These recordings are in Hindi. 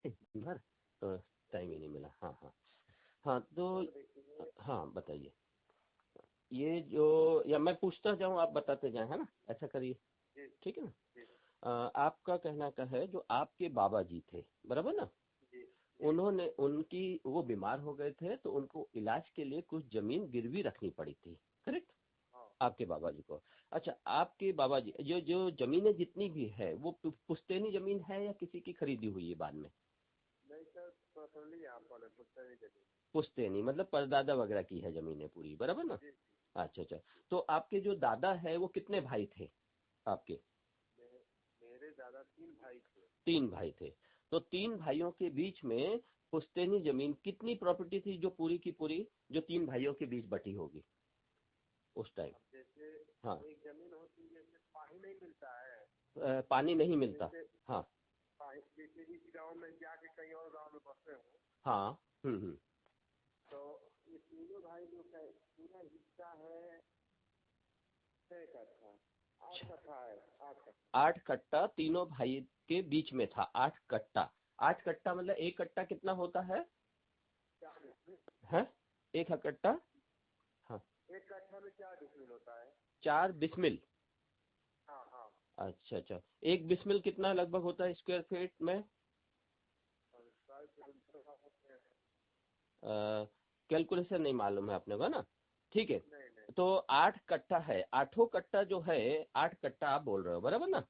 दिन भर तो टाइम ही नहीं मिला। हाँ हाँ। हाँ तो हाँ बताइए। ये जो, या मैं पूछता जाऊँ आप बताते जाएं, है ना, ऐसा करिए। ठीक है ना। आपका कहना का है जो आपके बाबा जी थे, बराबर ना, उन्होंने उनकी वो बीमार हो गए थे तो उनको इलाज के लिए कुछ जमीन गिरवी रखनी पड़ी थी, करेक्ट, आपके बाबा जी को। अच्छा, आपके बाबा जी जो जो जमीनें जितनी भी है वो पुश्तैनी जमीन है या किसी की खरीदी हुई है बाद में? पुश्तैनी मतलब परदादा वगैरह की है जमीनें पूरी, बराबर ना। अच्छा अच्छा। तो आपके जो दादा है वो कितने भाई थे आपके? तीन भाई थे। तो तीन भाइयों के बीच में पुश्तैनी जमीन कितनी प्रॉपर्टी थी जो पूरी की पूरी जो तीन भाइयों के बीच बटी होगी उस टाइम? हाँ। पानी नहीं मिलता। हाँ हाँ। हम्म। आठ कट्टा तीनों भाई के बीच में था, 8 कट्टा। 8 कट्टा मतलब एक कट्टा कितना होता है 1 कट्टा? हाँ, 4 बिस्मिल। अच्छा अच्छा। 1 बिस्मिल कितना लगभग होता है स्क्वायर फीट में? कैलकुलेशन नहीं मालूम है अपने को ना। ठीक है। तो 8 कट्टा है, आठों कट्टा जो है, 8 कट्टा आप बोल रहे हो, बराबर ना।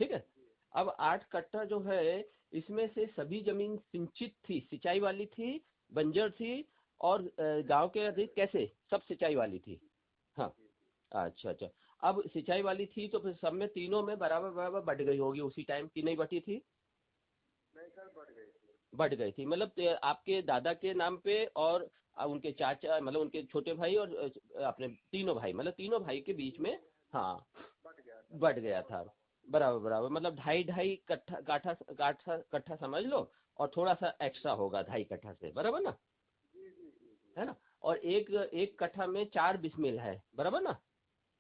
ठीक है। अब 8 कट्टा जो है, इसमें से सभी जमीन सिंचित थी, सिंचाई वाली थी, बंजर थी, और गांव के अधिक कैसे सब सिंचाई वाली थी? हाँ। अच्छा अच्छा। अब सिंचाई वाली थी तो फिर सब में तीनों में बराबर बराबर बढ़ गई होगी उसी टाइम की, नहीं बटी थी? बढ़ गई थी मतलब आपके दादा के नाम पे, और उनके चाचा मतलब उनके छोटे भाई और अपने तीनों भाई मतलब तीनों भाई के बीच में। हाँ, बढ़ गया था। बराबर बराबर मतलब ढाई ढाई कट्ठा काठा काठा कट्ठा समझ लो, और थोड़ा सा एक्स्ट्रा होगा 2.5 कट्ठा से, बराबर ना, है ना। और एक एक कट्ठा में 4 बिस्मिल है, बराबर ना।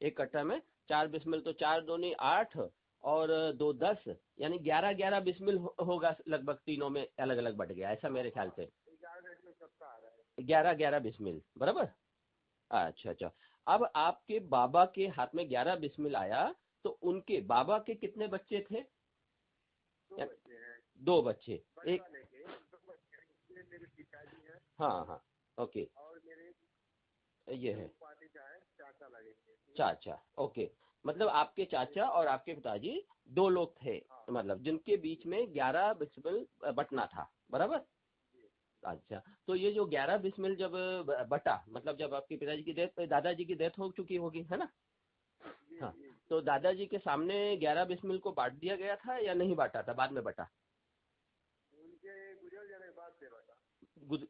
एक कट्ठा में 4 बिस्मिल, तो 4 दूनी 8 और 2 10, यानी 11 11 बिस्मिल होगा लगभग, तीनों में अलग अलग बट गया ऐसा मेरे ख्याल से। 11 11 बिस्मिल, बराबर। अच्छा अच्छा। अब आपके बाबा के हाथ में 11 बिस्मिल आया, तो उनके बाबा के कितने बच्चे थे? 2 बच्चे। एक, हाँ हाँ, ओके, ये है चाचा, ओके। मतलब आपके चाचा और आपके पिताजी दो लोग थे, मतलब जिनके बीच में 11 बिस्मिल बटना था, बराबर। अच्छा, तो ये जो 11 बिस्मिल जब बटा, मतलब जब आपके पिताजी की डेथ, दादाजी की डेथ हो चुकी होगी, है ना। हाँ। तो दादाजी के सामने 11 बिस्मिल को बांट दिया गया था या नहीं बांटा था, बाद में बटा?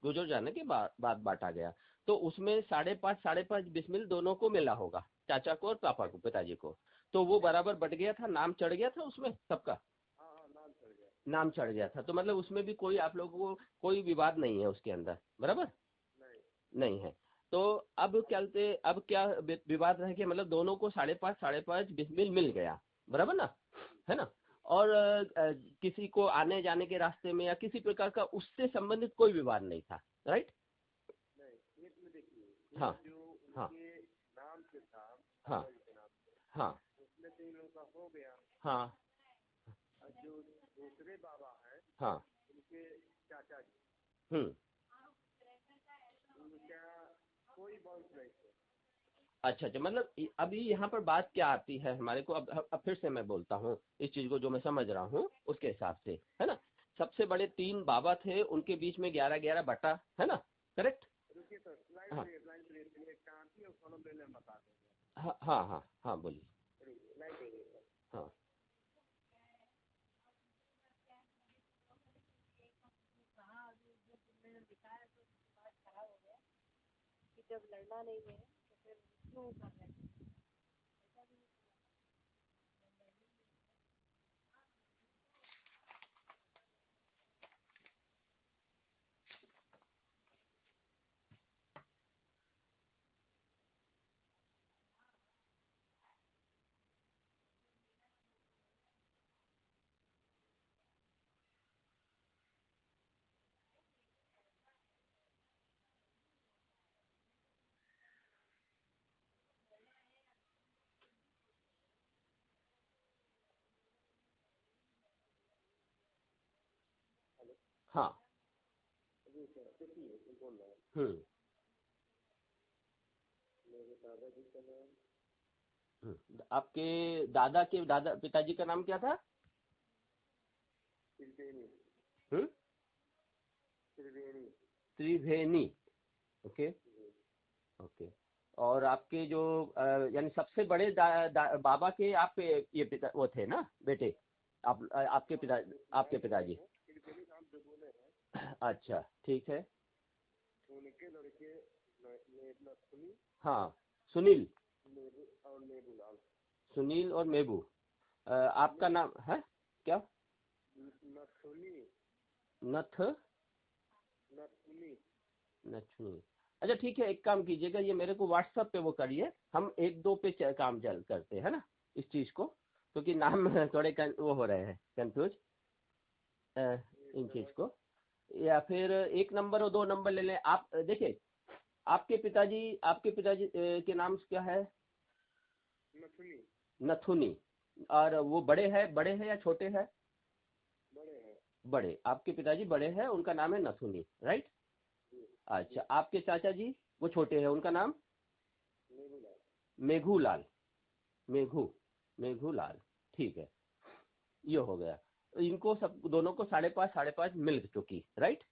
गुजर जाने के बाद बांटा गया। तो उसमें 5.5 5.5 बिस्मिल दोनों को मिला होगा, चाचा को और पापा को, पिताजी को। तो वो बराबर बट गया था, नाम चढ़ गया था उसमें सबका, नाम चढ़ गया था। तो मतलब उसमें भी कोई आप लोगों को कोई विवाद नहीं है उसके अंदर, बराबर, नहीं है। तो अब क्या बोलते, अब क्या विवाद रह गया, मतलब दोनों को 5.5 5.5 बिस्मिल मिल गया, बराबर ना, है ना। और किसी को आने जाने के रास्ते में या किसी प्रकार का उससे संबंधित कोई विवाद नहीं था, राइट। हाँ हाँ हाँ हाँ हाँ हाँ। हम्म। अच्छा अच्छा, मतलब अभी यहाँ पर बात क्या आती है हमारे को, अब फिर से मैं बोलता हूँ इस चीज को जो मैं समझ रहा हूँ उसके हिसाब से, है ना। सबसे बड़े तीन बाबा थे, उनके बीच में 11 11 बटा, है ना, करेक्ट। हाँ हाँ हाँ हाँ हाँ, बोलिए। हाँ हाँ। हम्म। आपके दादा के दादा पिताजी का नाम क्या था? हम्म। त्रिवेणी। ओके। ओके। और आपके जो यानी सबसे बड़े बाबा के आप ये पिता वो थे ना बेटे? आपके पिताजी। अच्छा ठीक है। हाँ। सुनील। सुनील और मेबू। आपका नाम है क्या? नथ नथुनी। अच्छा ठीक है, एक काम कीजिएगा, ये मेरे को व्हाट्सएप पे वो करिए, हम एक दो पे काम जल करते हैं ना इस चीज को, क्योंकि नाम थोड़े वो हो रहे हैं कंफ्यूज इन चीज को। या फिर एक नंबर और दो नंबर ले लें आप। देखिए आपके पिताजी के नाम क्या है? नथुनी। और वो बड़े हैं या छोटे हैं? बड़े। आपके पिताजी बड़े हैं, उनका नाम है नथुनी, राइट? अच्छा, आपके चाचा जी वो छोटे हैं, उनका नाम? मेघूलाल। मेघू मेघूलाल। ठीक है, ये हो गया। इनको सब दोनों को 5.5 मिल चुकी, राइट?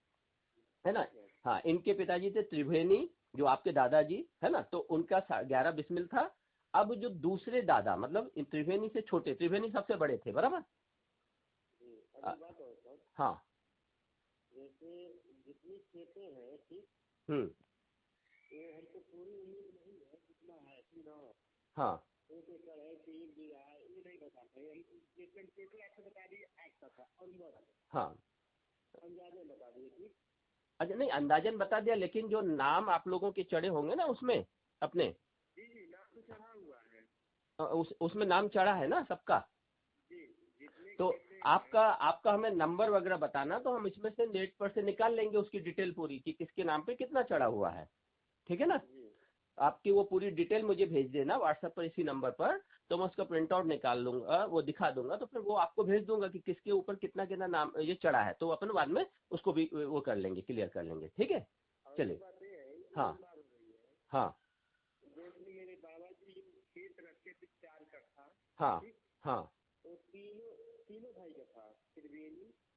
है ना? हाँ, इनके पिताजी थे त्रिवेणी, जो आपके दादाजी है ना, तो उनका 11 बिस्मिल था। अब जो दूसरे दादा, मतलब इन त्रिवेणी से छोटे, त्रिवेणी सबसे बड़े थे, बराबर? हाँ। हम्म। हाँ। हाँ। अच्छा नहीं, अंदाजन बता दिया, लेकिन जो नाम आप लोगों के चढ़े होंगे ना उसमें अपने, उसमें नाम चढ़ा है ना सबका? तो आपका आपका हमें नंबर वगैरह बताना, तो हम इसमें से नेट पर से निकाल लेंगे उसकी डिटेल पूरी, कि किसके नाम पे कितना चढ़ा हुआ है। ठीक है ना? आपकी वो पूरी डिटेल मुझे भेज देना व्हाट्सएप पर इसी नंबर पर, तो मैं उसका प्रिंट आउट निकाल लूंगा, वो दिखा दूंगा, तो फिर वो आपको भेज दूंगा कि किसके ऊपर कितना कितना नाम ये चढ़ा है, तो अपन बाद में उसको भी वो कर लेंगे, क्लियर कर लेंगे। ठीक है, चलिए। हाँ। हाँ। हाँ। हाँ।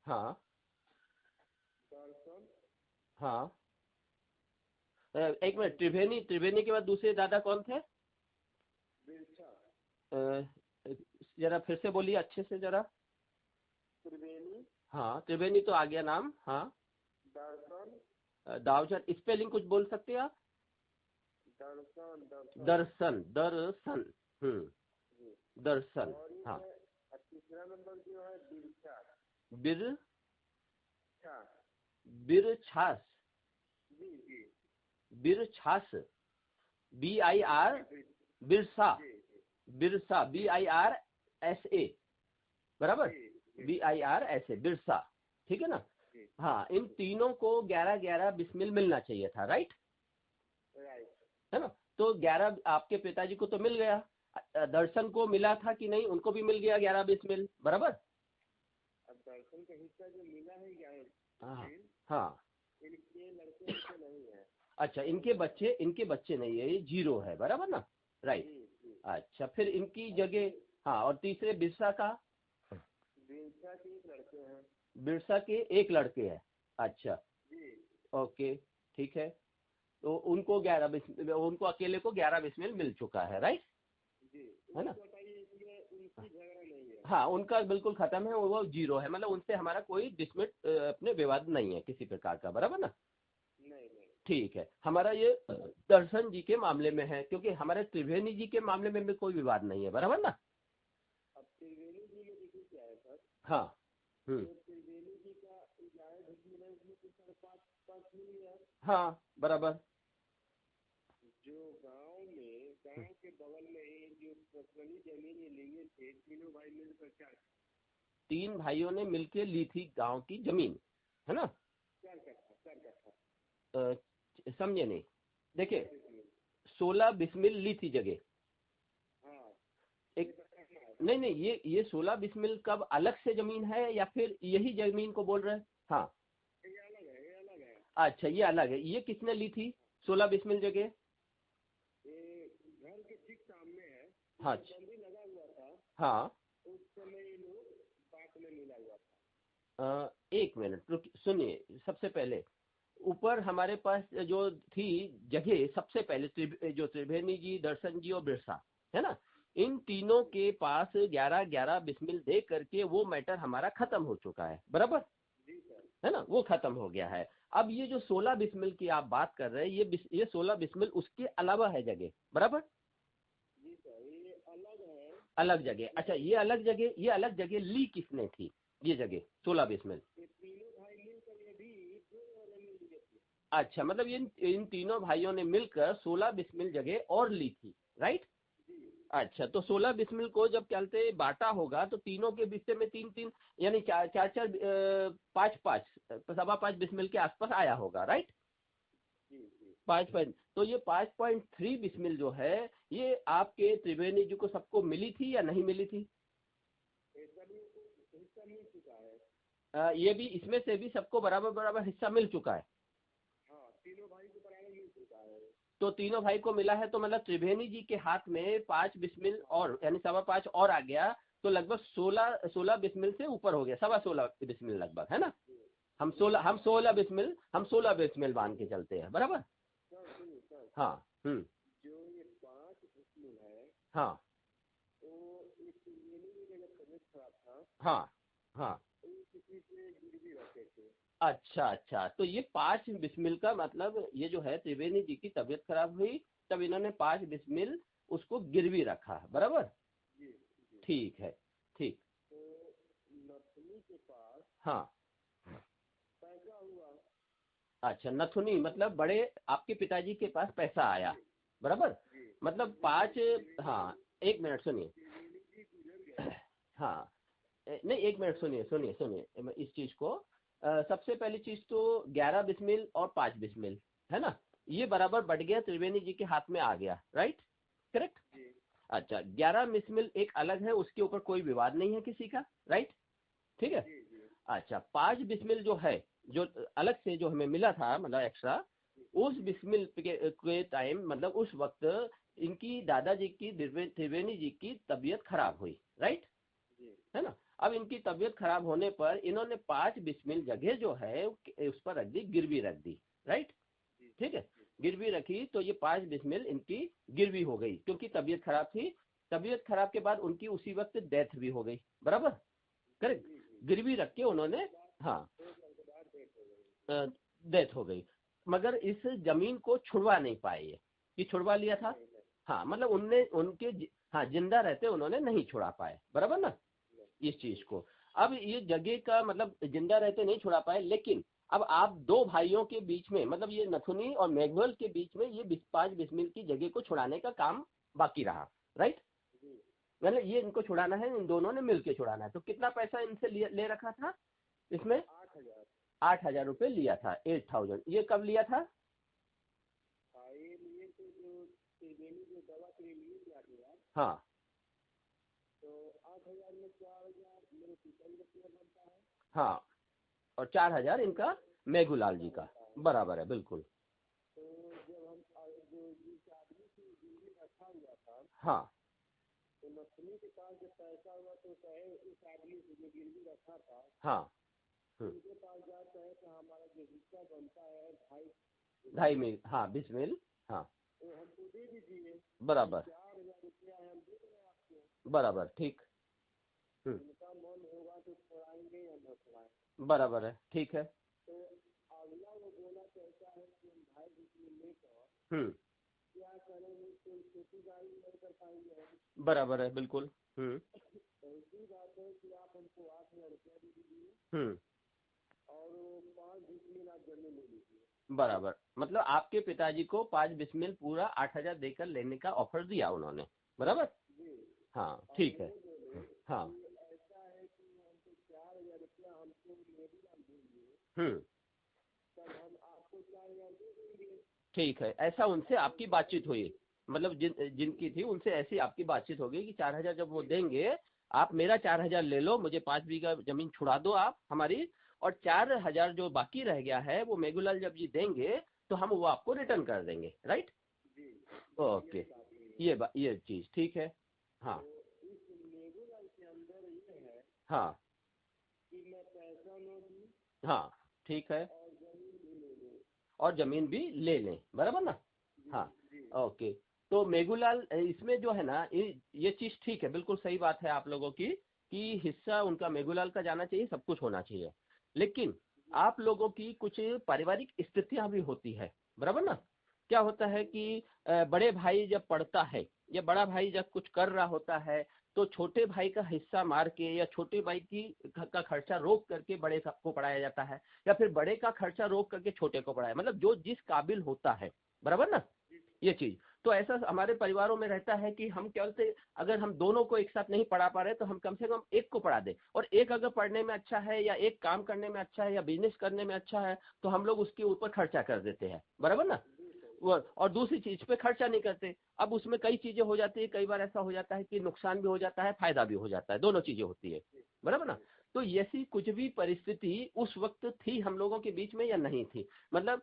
हाँ। हाँ। एक मिनट, त्रिवेणी त्रिवेणी के बाद दूसरे दादा कौन थे? अ, जरा फिर से बोलिए अच्छे से जरा। हाँ, त्रिवेणी तो आ गया नाम, हाँ। दावचर, स्पेलिंग कुछ बोल सकते हैं आप? दर्शन, दर्शन। दर्शन। हाँ। बिर बिरछास। बिरछास। BIR। बिरसा। बिरसा, BIRSA, बराबर? BIRSA, बिरसा। ठीक है ना? हाँ, इन तीनों को 11-11 बिस्मिल मिलना चाहिए था, राइट? है ना? तो 11 आपके पिताजी को तो मिल गया। दर्शन को मिला था कि नहीं? उनको भी मिल गया 11 बिस्मिल, बराबर? हाँ। हाँ। अच्छा, इनके बच्चे नहीं है, ये 0 है, बराबर ना? राइट। अच्छा, फिर इनकी जगह, हाँ, और तीसरे बिरसा का? बिरसा के एक लड़के हैं। अच्छा। ओके, ठीक है। तो उनको 11 बिस्मिल, उनको अकेले को 11 बिस्मिल मिल चुका है, राइट? है ना? हाँ, उनका बिल्कुल खत्म है, वो 0 है, मतलब उनसे हमारा कोई डिस्मिट अपने विवाद नहीं है किसी प्रकार का, बराबर ना? ठीक है, हमारा ये दर्शन जी के मामले में है, क्योंकि हमारे त्रिवेणी जी के मामले में भी कोई विवाद नहीं है, बराबर ना? हाँ। हम्म। हाँ, बराबर। तीन भाइयों ने मिलके ली थी गांव की जमीन, है ना? अ, समझे नहीं। देखिए, 16 बिस्मिल ली थी जगह। एक, नहीं नहीं, ये 16 बिस्मिल कब अलग से जमीन है, या फिर यही जमीन को बोल रहे हैं? हाँ। अच्छा ये अलग है, ये किसने ली थी 16-20 मिल जगह? ये घर के ठीक सामने है, हाँ बंदी लगा हुआ था, हाँ। उस समय ये लोग बात में मिला हुआ था। एक मिनट सुनिए, सबसे पहले ऊपर हमारे पास जो थी जगह, सबसे पहले जो त्रिवेणी जी, दर्शन जी और बिरसा, है ना, इन तीनों के पास 11-11 बिस्मिल दे करके वो मैटर हमारा खत्म हो चुका है, बराबर, जी सर। है ना, वो खत्म हो गया है। अब ये जो 16 बिस्मिल की आप बात कर रहे हैं, ये 16 बिस्मिल उसके अलावा है जगह, बराबर, जी सर, ये अलग है। अलग जगह। अच्छा ये अलग जगह ली किसने थी, ये जगह 16 बिस्मिल? ये तीनों भाई मिलकर ये भी 2 जमीन लिए थे। अच्छा, मतलब इन तीनों भाइयों ने मिलकर 16 बिस्मिल जगह और ली थी, राइट? जी अच्छा, तो 16 बिस्मिल को जब चलते बांटा होगा तो तीनों के हिस्से में 3-3, यानी 4-4, 5-5, 5.25 बिस्मिल के आसपास आया होगा, राइट? जी जी। 5 तो ये 5.3 बिस्मिल जो है, ये आपके त्रिवेणी जी को सबको मिली थी या नहीं मिली थी? ये सभी हिस्सा मिल चुका है। ये भी, इसमें से भी सबको बराबर बराबर हिस्सा मिल चुका है। हाँ, तीनों भाई को बराबर मिल चुका है। तो तीनों भाई को मिला है, तो मतलब त्रिवेणी जी के हाथ में 5 बिस्मिल और, यानी 5.25 और आ गया, तो लगभग 16 बिस्मिल से ऊपर हो गया, 16.25 बिस्मिल लगभग, है ना? हम 16 बिस्मिल मान के चलते हैं, बराबर। सर सुनिए सर, हाँ। जो ये 5 हिस्से है, हाँ तो इस त्रिवेणी में जब तबीयत खराब था, हाँ हाँ। तो ये किसी से गिरवी रखे थे। अच्छा अच्छा, तो ये 5 बिस्मिल का मतलब, ये जो है त्रिवेणी जी की तबीयत खराब हुई, तब इन्होंने 5 बिस्मिल उसको गिरवी रखा, बराबर। जी जी। ठीक है, ठीक। तो नथनी के पास हाँ। पैसा हुआ। अच्छा, नथुनी मतलब बड़े आपके पिताजी के पास पैसा आया, बराबर, जी। मतलब 5। हाँ, एक मिनट सुनिए। त्रिवेणी जी गुजर गए। हाँ, नहीं, एक मिनट सुनिए सुनिए सुनिए, इस चीज को, सबसे पहली चीज तो 11 बिस्मिल और 5 बिस्मिल, है ना, ये बराबर बढ़ गया, त्रिवेणी जी के हाथ में आ गया, राइट, करेक्ट। जी अच्छा, 11 बिस्मिल एक अलग है, उसके ऊपर कोई विवाद नहीं है किसी का, राइट, ठीक है। जी जी। अच्छा, 5 बिस्मिल जो है, जो अलग से जो हमें मिला था, मतलब एक्स्ट्रा, उस बिस्मिल के टाइम, मतलब उस वक्त इनकी दादाजी की, त्रिवेणी जी की तबीयत खराब हुई, राइट, जी है ना। अब इनकी तबीयत खराब होने पर इन्होंने 5 बिस्मिल जगह जो है उस पर रख दी, गिरवी रख दी, राइट, जी। ठीक है। गिरवी रखी तो ये 5 बिस्मिल इनकी गिरवी हो गई, क्योंकि तबीयत खराब थी। तबीयत खराब के बाद उनकी उसी वक्त डेथ भी हो गई, बराबर, करेक्ट। जी जी। गिरवी रख के उन्होंने, हाँ, 2 साल के बाद डेथ हो गई। डेथ हो गई, मगर इस जमीन को छुड़वा नहीं पाए ये छुड़वा लिया था। नहीं नहीं हाँ, मतलब उनने उनके हाँ, जिंदा रहते उन्होंने नहीं छुड़ा पाए, बराबर ना, नहीं। इस चीज को। अब ये जगह का मतलब जिंदा रहते नहीं छुड़ा पाए, लेकिन अब आप दो भाइयों के बीच में, मतलब ये नथुनी और मेघवल के बीच में, ये 5 बिस्मिल की जगह को छुड़ाने का काम बाकी रहा, राइट। जी। मतलब ये इनको छुड़ाना है, इन दोनों ने मिलके छुड़ाना है। तो कितना पैसा इनसे ले रखा था इसमें? 8,000। 8,000 रुपये लिया था, 8,000। ये कब लिया था? ये लिए तो जो त्रिवेणी जो दवा के लिए लिए थे 8,000, हाँ तो 8,000 में 4,000 मेरे पिताजी का शेयर बनता है। हाँ, और 4,000 इनका मेघूलाल जी का, बनता है। बराबर है, बिल्कुल। तो जब हम जो जिस आदमी की गिरवी रखा हुआ था, हाँ तो नथनी के पास जब पैसा हुआ तो कहे उस आदमी से जो गिरवी रखा था, हाँ। उनके पास जा कहे कि हमारा जो हिस्सा बनता है 2.5 हाँ, बिस्मिल, हाँ, तो हमको दे दीजिए। बराबर 4,000 रुपया है, हम दे रहे हैं आपको। बराबर, ठीक। उनका मन होगा तो छोड़ाएंगे या न छोड़ाएंगे। बराबर है, ठीक है। तो अगला वो बोला कहता है कि हम 2.5 लेकर हम्म क्या करेंगे, कोई खेती बाड़ी नहीं कर पाएंगे हम। बराबर है, बिल्कुल। ऐसी बात है कि आप हमको 8,000 रुपया दे दीजिए हम्म और वो 5 आप जमीन ले लीजिए। बराबर, मतलब आपके पिताजी को 5 बिस्मिल पूरा 8,000 देकर लेने का ऑफर दिया उन्होंने, बराबर। जी। हाँ, और ठीक है। वो बोले हाँ। कि ऐसा है कि हमको 4,000 रुपया हमको मेडिकल दीजिए, हम्म तब हम आपको 4,000 दे देंगे। ठीक है, ऐसा उनसे आपकी बातचीत हुई, मतलब जिनकी थी उनसे ऐसी आपकी बातचीत हो गई कि 4,000 जब वो देंगे, आप मेरा 4,000 ले लो, मुझे 5 बीघा जमीन छुड़ा दो आप हमारी, और 4,000 जो बाकी रह गया है वो मेघूलाल जब जी देंगे तो हम वो आपको रिटर्न कर देंगे, राइट? ओके, ये चीज ठीक है। हाँ इस मेघूलाल के अंदर ये है हाँ कि मैं पैसा न दूं हाँ, ठीक है, और जमीन भी ले लूं। और जमीन भी ले लें, बराबर ना? हाँ, जी ओके। तो मेघूलाल इसमें जो है ना ये चीज ठीक है, बिल्कुल सही बात है आप लोगों की कि हिस्सा उनका मेघूलाल का जाना चाहिए, सब कुछ होना चाहिए। लेकिन आप लोगों की कुछ पारिवारिक स्थितियां भी होती है, बराबर ना? क्या होता है कि बड़े भाई जब पढ़ता है या बड़ा भाई जब कुछ कर रहा होता है तो छोटे भाई का हिस्सा मार के या छोटे भाई का खर्चा रोक करके बड़े को पढ़ाया जाता है, या फिर बड़े का खर्चा रोक करके छोटे को पढ़ाया, मतलब जो जिस काबिल होता है, बराबर ना? ये चीज तो ऐसा हमारे परिवारों में रहता है कि हम क्या बोलते, अगर हम दोनों को एक साथ नहीं पढ़ा पा रहे तो हम कम से कम एक को पढ़ा दे, और एक अगर पढ़ने में अच्छा है या एक काम करने में अच्छा है या बिजनेस करने में अच्छा है तो हम लोग उसके ऊपर खर्चा कर देते हैं, बराबर ना? और दूसरी चीज पे खर्चा नहीं करते। अब उसमें कई चीजें हो जाती है, कई बार ऐसा हो जाता है कि नुकसान भी हो जाता है, फायदा भी हो जाता है, दोनों चीजें होती है, बराबर ना? तो ऐसी कुछ भी परिस्थिति उस वक्त थी हम लोगों के बीच में या नहीं थी? मतलब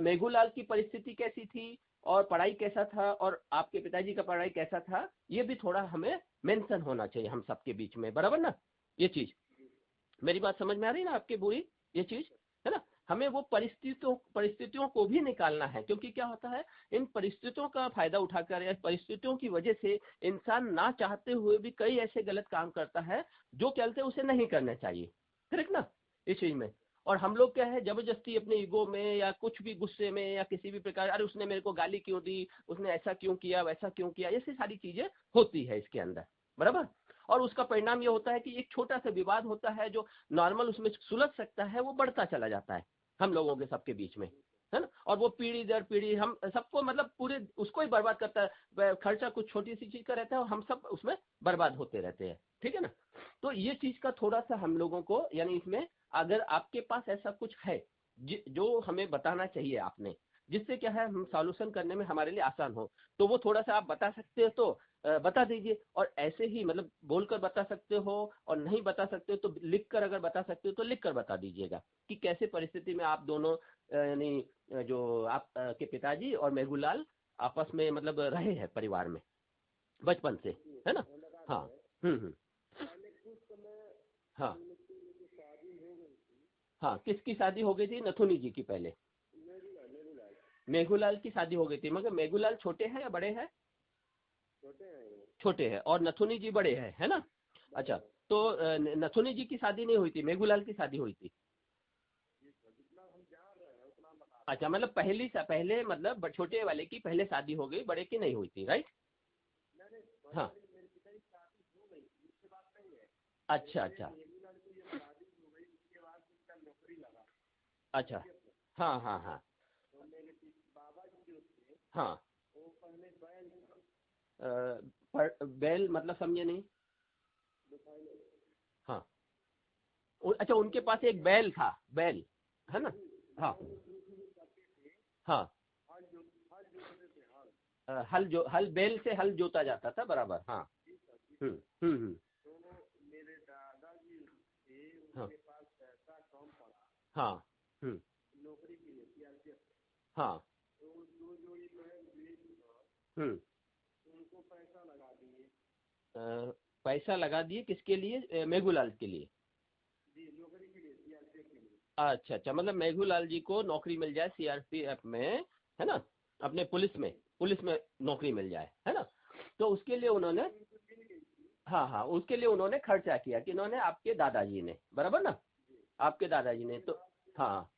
मेघूलाल की परिस्थिति कैसी थी और पढ़ाई कैसा था और आपके पिताजी का पढ़ाई कैसा था, ये भी थोड़ा हमें मेंशन होना चाहिए हम सबके बीच में, बराबर ना? ये चीज मेरी बात समझ में आ रही है ना आपकी बुरी? ये चीज है ना, हमें वो परिस्थितियों को भी निकालना है, क्योंकि क्या होता है इन परिस्थितियों का फायदा उठाकर या परिस्थितियों की वजह से इंसान ना चाहते हुए भी कई ऐसे गलत काम करता है जो कहते हैं उसे नहीं करना चाहिए, करेक्ट ना? इस चीज में और हम लोग क्या है जबरदस्ती अपने ईगो में या कुछ भी गुस्से में या किसी भी प्रकार, अरे उसने मेरे को गाली क्यों दी, उसने ऐसा क्यों किया वैसा क्यों किया, ऐसी सारी चीजें होती है इसके अंदर, बराबर? और उसका परिणाम ये होता है कि एक छोटा सा विवाद होता है जो नॉर्मल उसमें सुलझ सकता है वो बढ़ता चला जाता है हम लोगों के सबके बीच में, है ना? और वो पीढ़ी दर पीढ़ी हम सबको मतलब पूरे उसको ही बर्बाद करता है, खर्चा कुछ छोटी सी चीज का रहता है और हम सब उसमें बर्बाद होते रहते हैं, ठीक है ना? तो ये चीज का थोड़ा सा हम लोगों को यानी इसमें अगर आपके पास ऐसा कुछ है जो हमें बताना चाहिए आपने, जिससे क्या है हम सॉल्यूशन करने में हमारे लिए आसान हो, तो वो थोड़ा सा आप बता सकते हो तो बता दीजिए। और ऐसे ही मतलब बोलकर बता सकते हो और नहीं बता सकते हो तो लिख कर अगर बता सकते हो तो लिख कर बता दीजिएगा कि कैसे परिस्थिति में आप दोनों यानी जो आप के पिताजी और मेघूलाल आपस में मतलब रहे हैं परिवार में बचपन से, है ना? हाँ। हम्म। पहले कुछ समय हाँ उनकी शादी हो गई थी। हाँ, किसकी शादी हो गई थी? नथुनी जी की पहले मेघूलाल मेघूलाल की शादी हो गई थी, मगर मेघूलाल छोटे हैं या बड़े हैं? छोटे हैं वो। छोटे हैं और नथुनी जी बड़े हैं, है ना? अच्छा, तो नथुनी जी की शादी नहीं हुई थी, मेघूलाल की शादी हुई थी। जितना हम जान रहे हैं उतना बता अच्छा, मतलब पहले मतलब छोटे वाले की पहले शादी हो गई, बड़े की नहीं हुई थी, राइट? नहीं हाँ, मेरे पिता की शादी हो गई थी, इसके बात नहीं है। अच्छा अच्छा मेघूलाल की जब शादी हो गई उसके बाद उनका नौकरी लगा। अच्छा, हाँ हाँ हाँ तो मेरे बाबा जी जो थे हाँ। वो पहले बैल बैल मतलब समझे नहीं? दिखाई हाँ, अच्छा उनके पास एक बैल था, बैल, है ना? हाँ हाँ, हल जोतते थे हल। हल बैल से हल जोता जाता था, बराबर, हाँ। हम्म। तो मेरे दादाजी थे हाँ उनके पास पैसा कम पड़ा हाँ। हम्म। नौकरी के लिए सीआरपीएफ। हाँ। तो दो जोड़ी बैल बेच हम्म। उनको पैसा लगा दिए। पैसा लगा दिए किसके लिए? मेघूलाल के लिए? जी नौकरी के लिए सीआरपीएफ के लिए। अच्छा अच्छा, मतलब मेघूलाल जी को नौकरी मिल जाए सीआरपीएफ में, है ना? अपने पुलिस में नौकरी मिल जाए, है ना? तो उसके लिए उन्होंने, हाँ हाँ, उसके लिए उन्होंने खर्चा किया कि इन्होंने आपके दादाजी ने, बराबर ना? आपके दादाजी ने तो हाँ,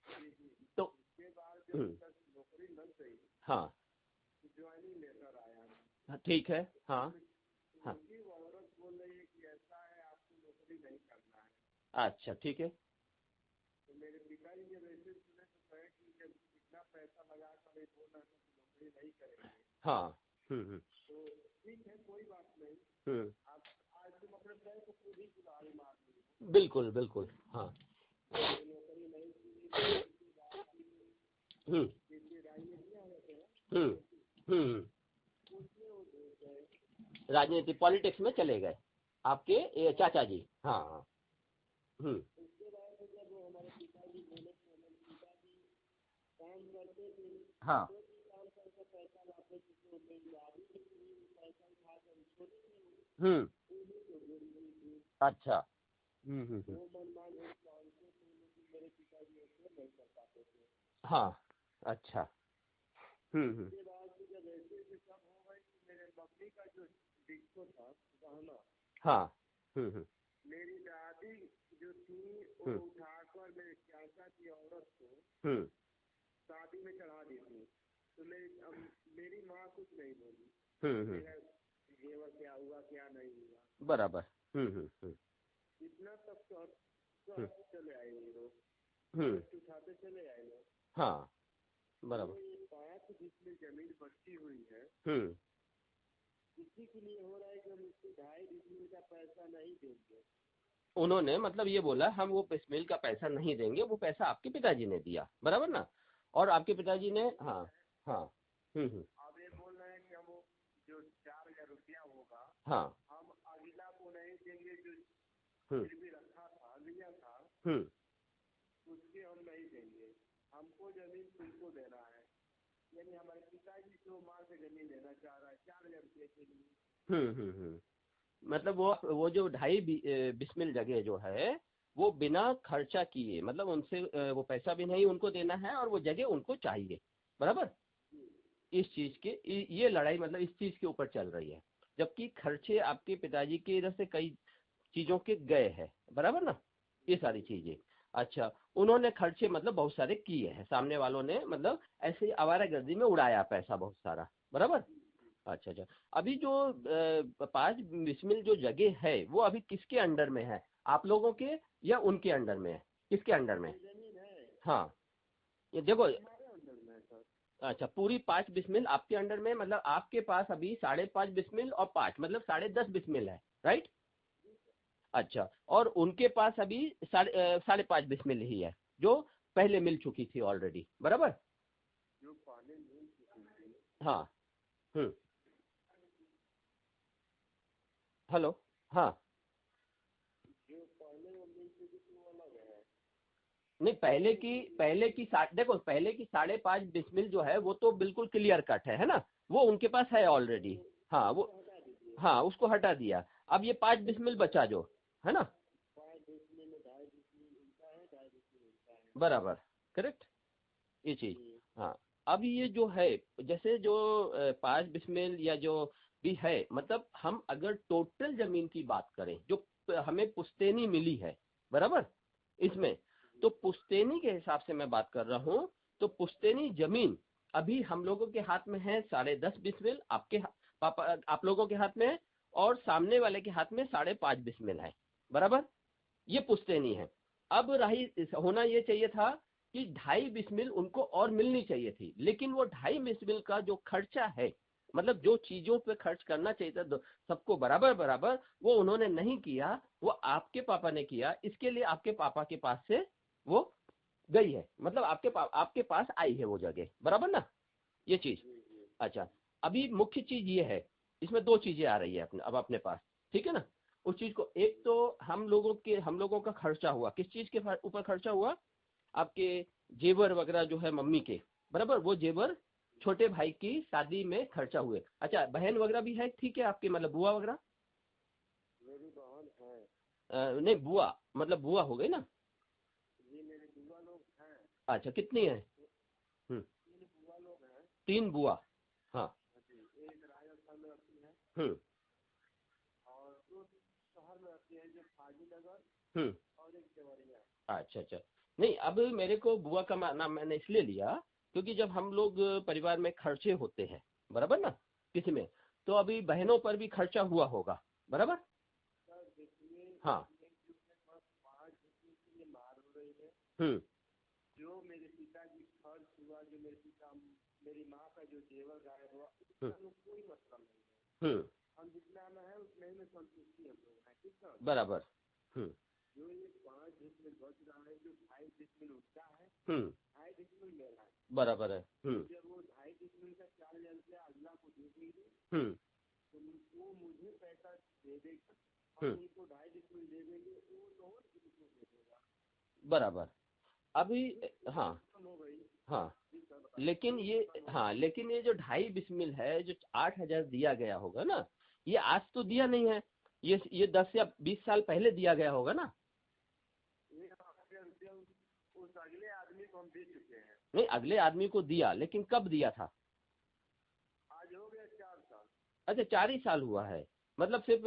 तो उसके बाद जब नौकरी लग गई हाँ ज्वाइनिंग लेटर आया। ठीक है, हाँ हाँ, उनकी वो औरत बोल रही है कि ऐसा है आपको नौकरी नहीं करना है। अच्छा ठीक है, तो मेरे पिताजी जब ऐसे सुने तो कहे कि जब इतना पैसा लगा कर बोल रहे हैं तो नौकरी नहीं करेंगे। हाँ। तो ठीक है कोई बात नहीं। हम्म, आप आज तुम अपने पैर को खुद ही कुल्हाड़ी मार दी। बिल्कुल बिल्कुल, हाँ। नौकरी नहीं की हम्म जैसे राजनीतियाँ होते हैं हम्म हम्म। उसमें वो घुस गए। राजनीति पॉलिटिक्स में चले गए आपके ये चाचा जी, हाँ हाँ। उसके बाद जब वो हमारे हाँ। हम्म। अच्छा। हाँ। अच्छा। हम्म। उसके बाद फिर जब ऐसे ऐसे सब हो गए तो मेरे मम्मी का जो डिस्को था गहना, हाँ। मेरी दादी जो थी वो हम्म। उठाकर मेरे चाचा की औरत को हम्म। शादी में चढ़ा दी थी। तो मेरी माँ कुछ नहीं बोली, मेरा जेवर क्या हुआ क्या नहीं हुआ, बराबर। इतना तक हम्म। सब चले आए ये लोग, हम्म। उठाते चले आए लोग। हाँ। तो बराबर। ये 5 जिसमें जमीन बची हुई है, हम्म। इसी के लिए हो रहा है कि हम इसको 2.5 का पैसा नहीं देंगे। उन्होंने मतलब ये बोला हम वो बिस्मिल का पैसा नहीं देंगे, वो पैसा आपके पिताजी ने दिया, बराबर ना। और आपके पिताजी ने, हाँ। हाँ। अब ये बोल रहे हैं कि हम वो जो 4,000 रुपया होगा हाँ। हम अगला को नहीं देंगे, जो हम्म। गिरवी रखा था लिया था हम्म। उसके हम नहीं देंगे, हमको जमीन तुमको देना है। यानी हमारे पिताजी को मार के जमीन देना चाह रहा है 4,000 रुपये के लिए। मतलब वो जो 2.5 बिस्मिल जगह जो है वो बिना खर्चा किए, मतलब उनसे वो पैसा भी नहीं उनको देना है और वो जगह उनको चाहिए, बराबर। इस चीज के ये लड़ाई मतलब इस चीज के ऊपर चल रही है, जबकि खर्चे आपके पिताजी के इधर से कई चीजों के गए हैं, बराबर ना, ये सारी चीजें। अच्छा, उन्होंने खर्चे मतलब बहुत सारे किए हैं, सामने वालों ने मतलब ऐसे आवारागर्दी में उड़ाया पैसा बहुत सारा, बराबर। अच्छा अच्छा। अभी जो 5 बिस्मिल जो जगह है वो अभी किसके अंडर में है, आप लोगों के या उनके अंडर में है, किसके अंडर में? जमीन है हाँ, ये देखो। हमारे अंदर में है सर। अच्छा, पूरी 5 बिस्मिल आपके अंडर में, मतलब आपके पास अभी 5.5 बिस्मिल और 5 मतलब 10.5 बिस्मिल है, राइट। अच्छा, और उनके पास अभी 5.5 बिस्मिल ही है जो पहले मिल चुकी थी ऑलरेडी, बराबर। जो पहले मिल चुकी थी। हाँ। हेलो। हाँ। जो पहले वो मिल चुकी थी वो अलग है। नहीं, देखो पहले की 5.5 डिसमिल जो है वो तो बिल्कुल क्लियर कट है ना, वो उनके पास है ऑलरेडी। हाँ वो, हटा दीजिए। हाँ उसको हटा दिया। अब ये 5 डिसमिल बचा जो है ना, 5 डिसमिल में 2.5 डिसमिल उनका है, 2.5 डिसमिल उनका है। बराबर, करेक्ट, ये चीज। जी। हाँ। अब ये जो है, जैसे जो 5 डिसमिल या जो भी है, मतलब हम अगर टोटल जमीन की बात करें जो हमें पुश्तैनी मिली है, बराबर, इसमें तो पुश्तैनी के हिसाब से मैं बात कर रहा हूँ, तो पुश्तैनी जमीन अभी हम लोगों के हाथ में है 10.5 बिस्मिल, पापा आप लोगों के हाथ में है, और सामने वाले के हाथ में 5.5 बिस्मिल है, बराबर, ये पुश्तैनी है। अब रही होना ये चाहिए था कि 2.5 बिस्मिल उनको और मिलनी चाहिए थी, लेकिन वो 2.5 बिस्मिल का जो खर्चा है, मतलब जो चीजों पे खर्च करना चाहिए था सबको बराबर बराबर, वो उन्होंने नहीं किया, वो आपके पापा ने किया, इसके लिए आपके पापा के पास से वो गई है, मतलब आपके पास आई है वो जगह, बराबर ना, ये चीज। अच्छा, अभी मुख्य चीज ये है, इसमें 2 चीजें आ रही है अब अपने पास, ठीक है ना। उस चीज को, एक तो हम लोगों का खर्चा हुआ, किस चीज के ऊपर खर्चा हुआ, आपके जेवर वगैरह जो है मम्मी के, बराबर, वो जेवर छोटे भाई की शादी में खर्चा हुए। अच्छा, बहन वगैरह भी है, ठीक है, आपकी मतलब बुआ वगैरह? मेरी बहन है। नहीं, बुआ मतलब बुआ हो गई ना। जी मेरे बुआ लोग हैं। अच्छा, कितनी है? 3 बुआ लोग हैं। 3 बुआ। हाँ। जी, एक राजस्थान में रहती है हम्म। और 2 शहर में रहती है, जो फाजीनगर हम्म। और एक देवरिया। अच्छा अच्छा। नहीं, अब मेरे को बुआ का नाम मैंने इसलिए लिया क्योंकि जब हम लोग परिवार में खर्चे होते हैं, बराबर ना, किसी में, तो अभी बहनों पर भी खर्चा हुआ होगा, बराबर। सर देखिए, हाँ। एक युग में बस 5 डिसमिल के लिए मार हो रही है। हम्म। जो मेरे पिताजी खर्च हुआ, जो मेरी माँ का जो जेवर गायब हुआ, हम्म। उसका तो कोई मतलब नहीं है। हम जितना में है उतने में संतुष्टि हम लोग हैं, ठीक है। बराबर। जो ये 5 डिसमिल बच रहा है, जो 2.5 डिसमिल उसका है, 2.5 डिसमिल मेरा है। बराबर है। जब वो 2.5 डिसमिल का 4,000 रुपया अल्लाह को दे देंगे तो वो मुझे पैसा दे देगा और उनको 2.5 डिसमिल दे देंगे, वो लोग किसको दे देगा। बराबर। अभी हाँ हो गई। हाँ, जी सर बताइए। लेकिन ये, हाँ लेकिन ये जो 2.5 बिस्मिल है, जो 8,000 दिया गया होगा ना, ये आज तो दिया नहीं है, ये 10 या 20 साल पहले दिया गया होगा ना। ये उस अगले आदमी को हम दे चुके हैं। नहीं, अगले आदमी को दिया, लेकिन कब दिया था? आज हो गया 4 साल। अच्छा, 4 ही साल हुआ है, मतलब सिर्फ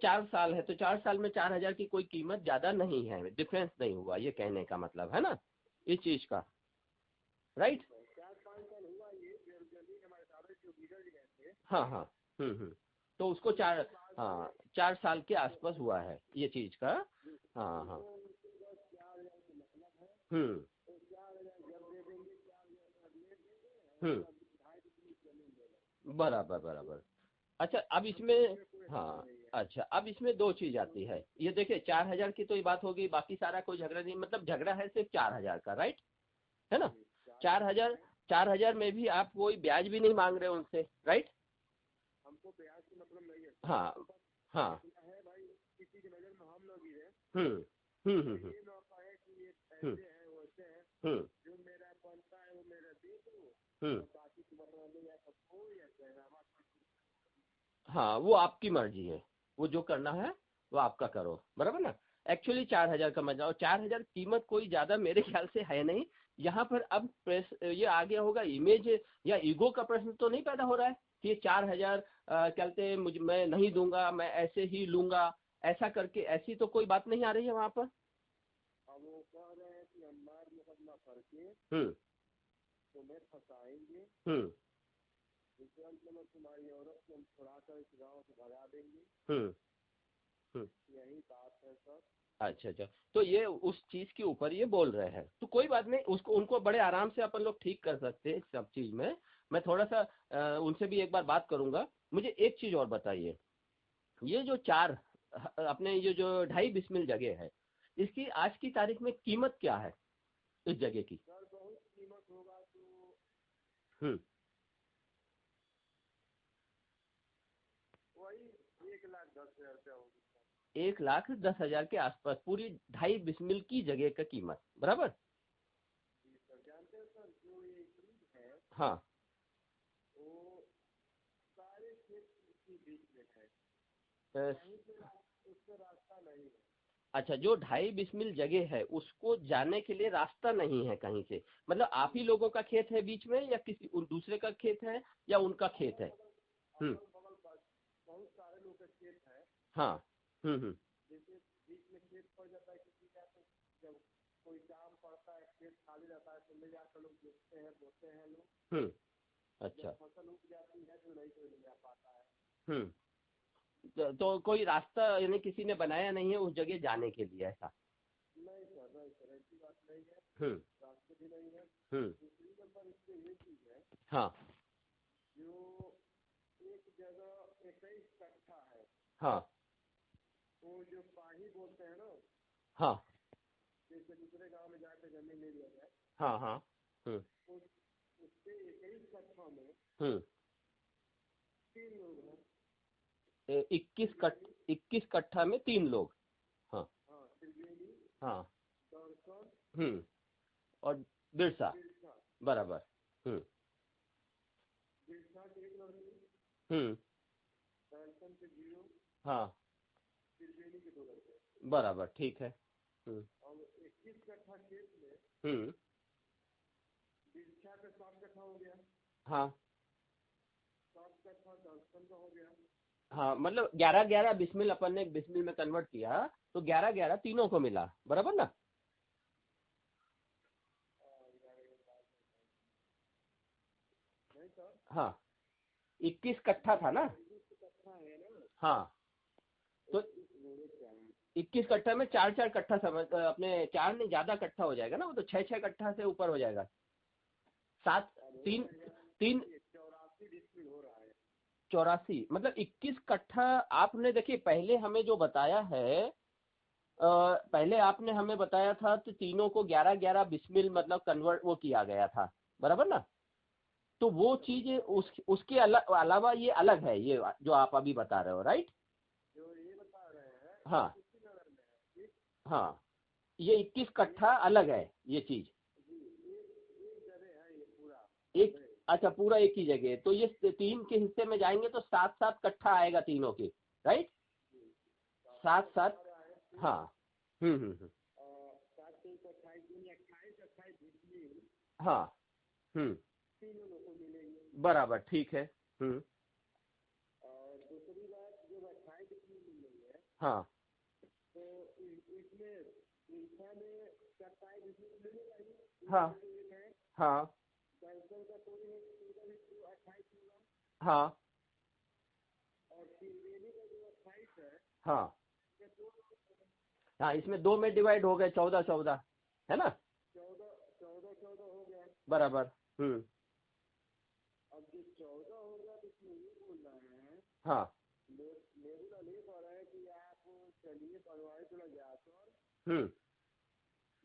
4 साल है, तो 4 साल में 4,000 की कोई कीमत ज्यादा नहीं है, डिफरेंस नहीं हुआ, ये कहने का मतलब है ना इस चीज का, राइट। 4-5 साल हुआ ये जमीन हमारे दादा जो गुजर गए थे। हाँ हाँ, तो उसको 4 साल के आसपास हुआ है ये चीज का। हाँ हाँ, 4,000 का मतलब है, हम्म तो 4,000 जब दे देंगे, 4,000 ले देंगे, हम्म 2.5 जमीन दे बराबर बराबर। अच्छा, अब इसमें, हाँ अच्छा, अब इसमें 2 चीज आती है, ये देखिए 4,000 की तो ये बात होगी, बाकी सारा कोई झगड़ा नहीं, मतलब झगड़ा है सिर्फ 4,000 का, राइट, है ना। 4,000 में भी आप कोई ब्याज भी नहीं मांग रहे उनसे, राइट। हमको ब्याज से मतलब नहीं है। हाँ हाँ, है भाई, किसी की नजर में हम लोग ही है। हम्म ये ना कहे कि ये हम्म ऐसे हैं वैसे हैं, हम्म जो मेरा बनता है वो मेरा दे दो, हम्म और बाकी की मतलब नहीं है सबको, या कहना हाँ, वो आपकी मर्जी है, वो जो करना है वो आपका करो, बराबर ना। एक्चुअली 4,000 का मजा, और 4,000 कीमत कोई ज्यादा मेरे ख्याल से है नहीं यहाँ पर। अब ये आ गया होगा, इमेज या ईगो का प्रश्न तो नहीं पैदा हो रहा है कि ये 4,000 कहते हैं मुझे, मैं नहीं दूंगा, मैं ऐसे ही लूंगा, ऐसा करके, ऐसी तो कोई बात नहीं आ रही है वहां पर। अब वो कह रहे हैं कि हम मार मुकदमा करके हम्म तुम्हें फंसाएंगे, हम्म तुरंत में तुम्हारी औरत को हम छुड़ा कर इस गाँव से भगा देंगे। हम्म हम्म यही बात है सर। अच्छा अच्छा, तो ये उस चीज के ऊपर ये बोल रहे हैं, तो कोई बात नहीं, उसको उनको बड़े आराम से अपन लोग ठीक कर सकते हैं इस सब चीज में। मैं थोड़ा सा उनसे भी एक बार बात करूंगा। मुझे एक चीज और बताइए, ये जो अपने ये जो 2.5 बिस्मिल जगह है, इसकी आज की तारीख में कीमत क्या है इस जगह की? सर बहुत कीमत होगा तो हम्म वही 1,10,000 रुपया होगी। 1,10,000 के आसपास पूरी 2.5 बिस्मिल की जगह का कीमत, बराबर। जी सर, जानते हैं सर, जो ये चीज है हाँ, वो सारे खेत के बीच में है, अ, कहीं से उसका रास्ता नहीं है। अच्छा, जो 2.5 बिस्मिल जगह है उसको जाने के लिए रास्ता नहीं है कहीं से, मतलब आप ही लोगों का खेत है बीच में, या किसी दूसरे का खेत है, या उनका खेत है? हम्म अगल बगल बहुत सारे लोग का खेत है। हाँ, जैसे बीच में खेत पड़ जाता है किसी का, तो जब कोई काम पड़ता है, खेत खाली रहता है, तो ले जाकर लोग देखते हैं, बोते हैं लोग। अच्छा, जब फसल उग जाती है तो नहीं कोई ले जा पाता है। हम्म तो कोई रास्ता यानी किसी ने बनाया नहीं है उस जगह जाने के लिए, ऐसा? नहीं सर, नहीं सर, ऐसी बात नहीं है, हम्म रास्ते भी नहीं है। हम्म दूसरी नंबर इसमें ये चीज है, हाँ जो एक जगह 21 कट्ठा है, हाँ वो जो पाही बोलते हैं ना, हाँ जैसे दूसरे गांव में जाकर जमीन ले लिया जाए, हाँ हाँ उस उससे 21 कट्ठा में हम्म 3 लोग हैं। 21 कट्ठा में 3 लोग। हाँ हाँ, त्रिवेणी, हाँ, दर्शन, और बिरसा, बिरसा। बराबर। हम्म बिरसा के एक लड़के, हम्म दर्शन के 0, हाँ, त्रिवेणी के 2 लड़के। बराबर, ठीक है। और 21 कट्ठा खेत में हम्म बिरसा का 7 कट्ठा हो गया, हाँ 7 कट्ठा दर्शन का हो गया। हाँ, मतलब 11-11 बिस्मिल अपन ने एक बिस्मिल में कन्वर्ट किया, तो 11-11 तीनों को मिला, बराबर ना। नहीं सर, हाँ, 21 कट्ठा था ना। 21 कट्ठा है ना, हाँ, तो 21 कट्ठा में 4-4 कट्ठा समझ, अपने 4 नहीं, ज्यादा कट्ठा हो जाएगा ना, वो तो 6-6 कट्ठा से ऊपर हो जाएगा। 7 3 3 84 डिस्प्ले हो रहा है। 84, मतलब 21 कट्ठा। आपने देखिए पहले हमें जो बताया है, पहले आपने हमें बताया था तो तीनों को 11-11 बिस्मिल मतलब कन्वर्ट वो किया गया था, बराबर ना। तो वो चीज उसके अलावा ये अलग है, ये जो आप अभी बता रहे हो, राइट। जो ये बता रहे हैं हाँ इसी नगर में है, ठीक? हाँ, ये 21 कट्ठा अलग है ये चीज। जी, एक जगह है ये पूरा। एक, अच्छा पूरा एक ही जगह, तो ये 3 के हिस्से में जाएंगे तो 7-7 कट्ठा आएगा तीनों के, राइट? 7-7, हाँ। हम्म। 7-3-28 हाँ। हम्म। तीनों लोग को मिलेंगे। बराबर, ठीक है। और दूसरी बात जो 28 मिल रही है, हाँ। तो इसमें इंसा में 27 मिलेगा ही। हाँ। हाँ। दर्शन का कोई है उनका भी 28 होगा। हाँ। और त्रिवेणी का जो 28 है, हाँ। ये दो, हाँ, इसमें 2 में डिवाइड हो गए, 14-14, है ना? 14 हो गया। बराबर। अब जो 14 होगा तो इसमें ये बोल रहे हैं, हाँ। मेरे वाले ये कह रहा है कि आप चलिए बनवाए थोड़ा जाकर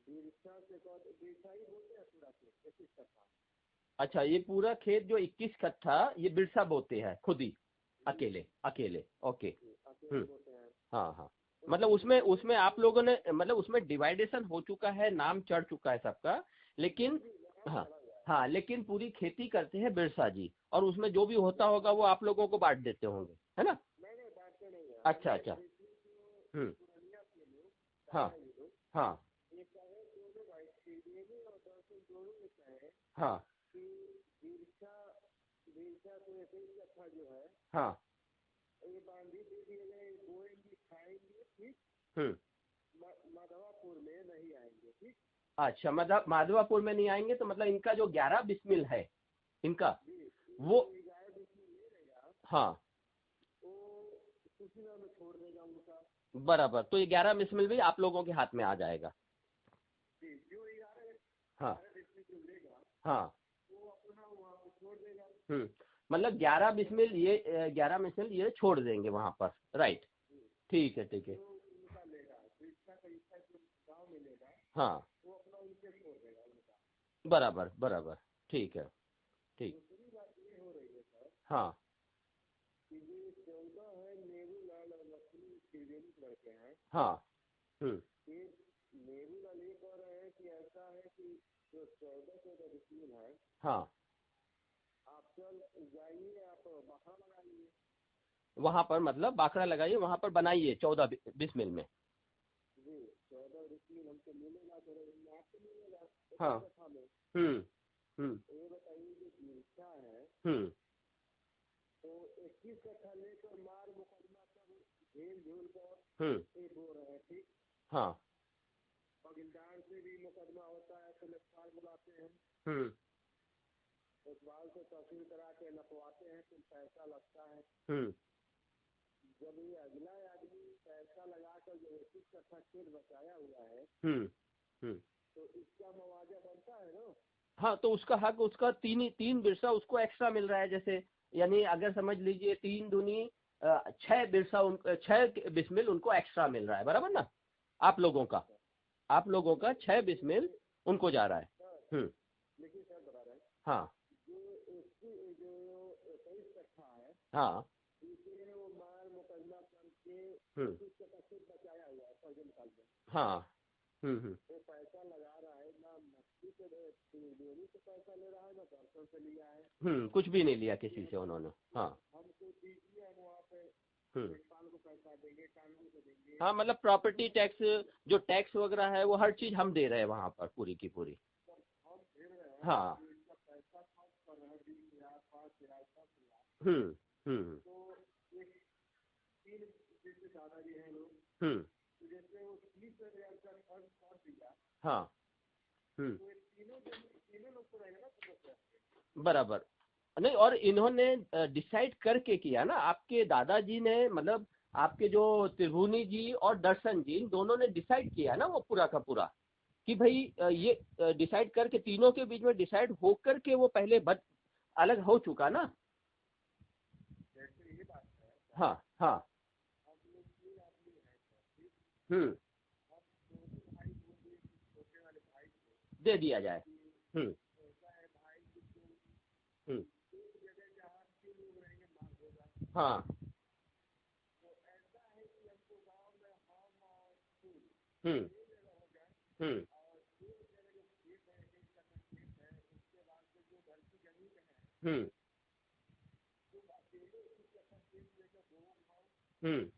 बिरसा से बिरसा ही बोलते हैं पूरा खेत 21 कट्ठा। अच्छा, ये पूरा खेत जो 21 कट्ठा ये बिरसा बोते हैं खुद ही, अकेले अकेले, ओके। अकेले बोलते हैं। हाँ हाँ, मतलब उसमें उसमें आप लोगों ने, मतलब उसमें डिवाइडेशन हो चुका है, नाम चढ़ चुका है सबका, लेकिन हाँ हाँ, लेकिन पूरी खेती करते हैं बिरसा जी, और उसमें जो भी होता होगा वो आप लोगों को बांट देते होंगे, है ना? नहीं बांटते नहीं है। अच्छा अच्छा। हाँ हाँ ये चाहे दोनों भाई त्रिवेणी और दर्शन दोनों में चाहे हाँ कि बिरसा बिरसा तो 21 कट्ठा जो है, हाँ। ये बांधी दे दिए गए, बोएंगे खाएंगे, ठीक। माधवापुर में नहीं आएंगे, ठीक। अच्छा, मतलब माधवापुर में नहीं आएंगे, तो मतलब इनका जो 11 बिस्मिल है इनका, वो 11 बिस्मिल ले लेगा, हाँ वो सुशीला में छोड़ देगा उनका। बराबर, तो ये 11 बिस्मिल भी आप लोगों के हाथ में आ जाएगा। जो 11 हाँ बिस्मिल जो लेगा, हाँ। वो अपना वहाँ पे छोड़ देगा। मतलब 11 बिस्मिल ये 11 बिस्मिल ये छोड़ देंगे वहां पर, राइट? ठीक है ठीक है। जो उनका लेगा बिरसा का हिस्सा जो गाँव में लेगा, हाँ वो अपना उनसे छोड़ देगा उनका। बराबर बराबर, ठीक है, ठीक। दूसरी बात ये हो रही है सर हाँ कि जो 14 है नेहरू लाल और लक्ष्मी त्रिवेणी लड़के हैं। हाँ। ये नेहरू लाल ये कह रहे हैं कि ऐसा है कि जो 14 बिस्मिल है, हाँ, आप चल जाइए, आप बाहर लगाइए। वहां पर मतलब बाखड़ा लगाइए, वहां पर बनाइए 14 बिस्मिल में। जी 14 बिस्मिल हमको मिलेगा, तो आपको मिलेगा हाँ। कथा में। ये बताइए जो बिरसा है, तो 21 कट्ठा लेकर मार मुकदमा सब झेल झूल कर एक हो रहे हैं, ठीक। हाँ। पगिलदार से भी मुकदमा होता है तो लेखपाल बुलाते हैं, लेखपाल से तहसील करा के नपवाते हैं, तो पैसा लगता है। जब ये अगला आदमी पैसा लगाकर जो 21 कट्ठा खेत बचाया हुआ है, तो इसका मुआवजा बनता है ना? हाँ, तो उसका हक, उसका 3 बिरसा उसको एक्स्ट्रा मिल रहा है, जैसे यानी अगर समझ लीजिए 3 दूनी 6 बिरसा, 6 बिस्मिल उनको एक्स्ट्रा मिल रहा है, बराबर ना? आप लोगों का 6 बिस्मिल उनको जा रहा है। लेकिन सर बता रहे हैं, हाँ जो 21 कट्ठा है, हाँ। इसलिए वो मार मुकदमा करके 21 कट्ठा खेत बचाया हुआ है फर्जन साल में। हाँ। वो पैसा लगा रहा है ना, मस्ती से त्रिवेणी से पैसा ले रहा है ना दर्शन से लिया है। कुछ भी नहीं लिया किसी से उन्होंने। हाँ। हमको दीजिए, हम वहाँ पे लेखपाल को पैसा देंगे, कानून को देंगे। हाँ, मतलब प्रॉपर्टी टैक्स, जो टैक्स वगैरह है वो हर चीज हम दे रहे हैं वहाँ पर, पूरी की पूरी। हम दे रहे हैं, हाँ। इसका पैसा खर्च कर रहे हैं 20,000, 5,000, 10,000। तो एक 3 जैसे दादाजी हैं लोग, तो जैसे वो 30,000 का खर्च कर दिया। हाँ। तो तीनों लोग को रहेगा ना। बराबर। नहीं, और इन्होंने डिसाइड करके किया ना, आपके दादाजी ने, मतलब आपके जो त्रिभुवनी जी और दर्शन जी, इन दोनों ने डिसाइड किया ना वो पूरा का पूरा, कि भाई ये डिसाइड करके, तीनों के बीच में डिसाइड हो करके वो पहले अलग हो चुका ना। जैसे ये बात है, हाँ हाँ। हम लोग 3 आदमी हैं सर, ठीक। हम्म। हम दोनों भाई को भी छोटे वाले भाई को दे दिया जाए। ऐसा है भाई की तो एक जगह जहाँ 3 लोग रहेंगे मांग होगा। हाँ। तो ऐसा है कि हमको गाँव में हम और फूल हम्म। 2 जगह हो जाए, और 2 जगह जो खेत है, 21 कट्ठा खेत है, उसके बाद से जो घर की जमीन हम्म हम्म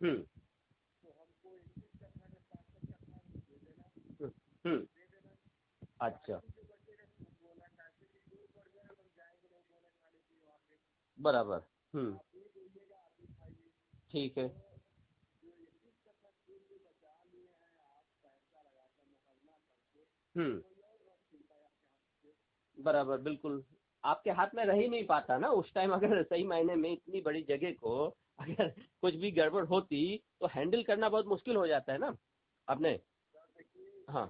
हम्म हम्म। अच्छा, बराबर। हम्म। ठीक है। हम्म। बराबर, बिल्कुल। आपके हाथ में रह ही नहीं पाता ना उस टाइम, अगर सही मायने में इतनी बड़ी जगह को अगर कुछ भी गड़बड़ होती तो हैंडल करना बहुत मुश्किल हो जाता है ना आपने। हाँ,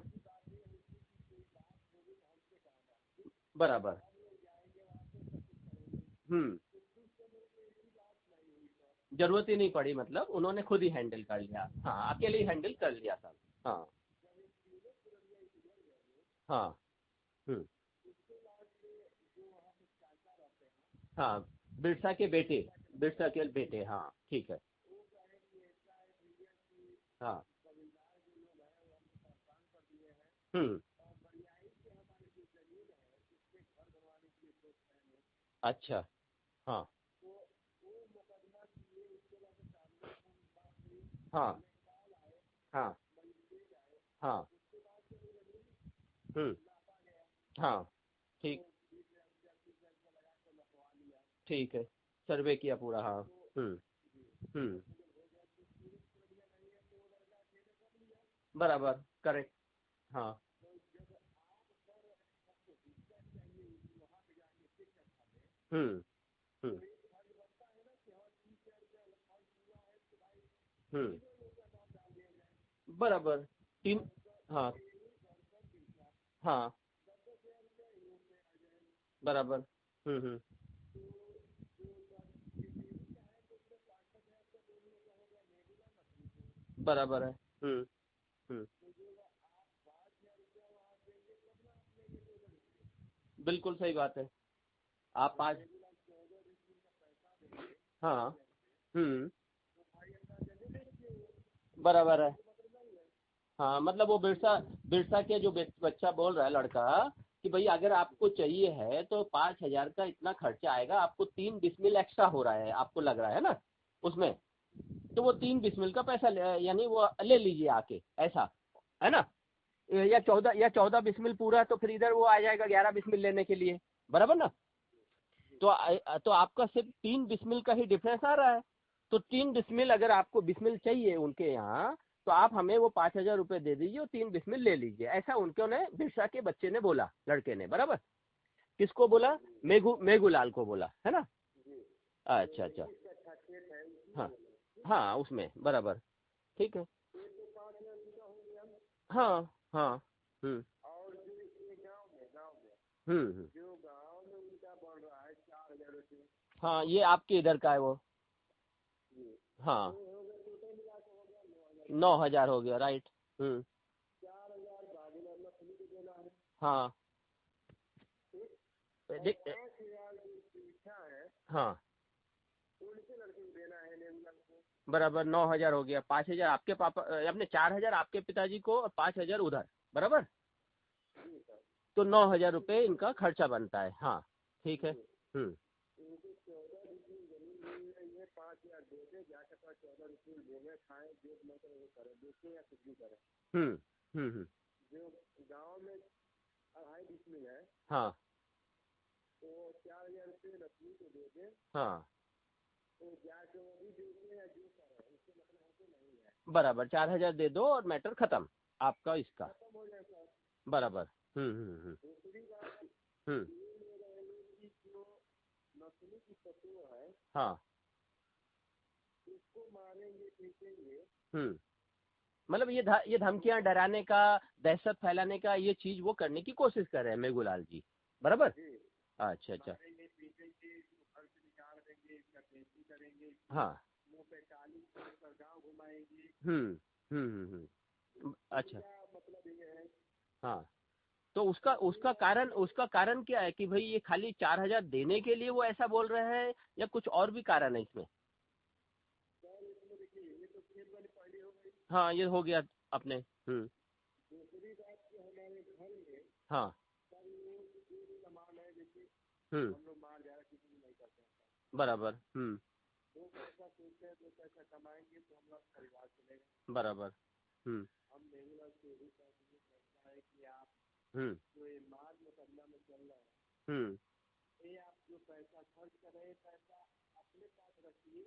बराबर। हम्म। जरूरत ही नहीं पड़ी, मतलब उन्होंने खुद ही हैंडल कर लिया, हाँ, अकेले ही हैंडल कर लिया था। हाँ हाँ। हम्म। हाँ, बिरसा के बेटे, बिरसा के बेटे, हाँ, ठीक है। हाँ। हम्म। अच्छा। हाँ हाँ हाँ हाँ। हम्म। हाँ। ठीक। ठीक है, सर्वे किया पूरा, हाँ। हम्म। हम्म। बराबर, करेक्ट। हाँ। हम्म। हम्म। हम्म। बराबर। तीन। हाँ हाँ। बराबर। हम्म। बराबर है। हम्म। हम्म। बिल्कुल सही बात है। आप आज। हाँ। हम्म। बराबर है। हाँ, मतलब वो बिरसा, बिरसा के जो बच्चा बोल रहा है लड़का, कि भाई अगर आपको चाहिए है तो 5,000 का इतना खर्चा आएगा, आपको 3 डिसमिल एक्स्ट्रा हो रहा है, आपको लग रहा है ना उसमें, तो वो 3 डिसमिल का पैसा यानी वो ले लीजिए आके, ऐसा है ना। या 14 बिस्मिल पूरा, तो फिर इधर वो आ जाएगा 11 बिस्मिल लेने के लिए, बराबर ना। तो तो आपका सिर्फ 3 बिस्मिल का ही डिफरेंस आ रहा है। तो 3 बिस्मिल अगर आपको बिस्मिल चाहिए उनके यहाँ, तो आप हमें वो 5,000 रुपये दे दीजिए और 3 बिस्मिल ले लीजिए, ऐसा उनको ने बिरसा के बच्चे ने बोला, लड़के ने, बराबर। किसको बोला? मेघूलाल को बोला, है ना। अच्छा अच्छा। हाँ हाँ, उसमें बराबर। ठीक है। हाँ हाँ। हम्म हम्म। हाँ, ये आपके इधर का है वो। हाँ, 9,000 हो गया, राइट। हम्म। हाँ। देख। हाँ, बराबर 9,000 हो गया, 5,000 आपके पापा, अपने 4,000 आपके पिताजी को और 5,000 उधर, बराबर। तो 9,000 रुपये इनका खर्चा बनता है, हाँ। ठीक है। हम्म हम्म हम्म। हाँ हाँ। बराबर, 4,000 दे दो और मैटर खत्म आपका इसका। बराबर। हम्म। हम्म। हाँ। हम्म। मतलब ये धमकियां डराने का, दहशत फैलाने का, ये चीज वो करने की कोशिश कर रहे हैं मेघूलाल जी, बराबर। अच्छा अच्छा। हाँ। हम्म अच्छा। हाँ, तो उसका कारण क्या है कि भाई ये खाली 4,000 देने के लिए वो ऐसा बोल रहे हैं, या कुछ और भी कारण है इसमें? हाँ, ये हो गया अपने। बात कि हमारे घर में हाँ। सब लोग एक समान है, जैसे हम लोग बाहर जा रहे किसी भी नहीं करते हैं। बराबर। दो पैसा सोचते हैं, दो पैसा कमाएंगे तो हम लोग परिवार चलेगा। बराबर। हम रेगुलर से यही कहता है कि आप जो ये माल मुकदमा में चल रहा है, ये आप जो पैसा खर्च कर रहे हैं, पैसा अपने पास रखिए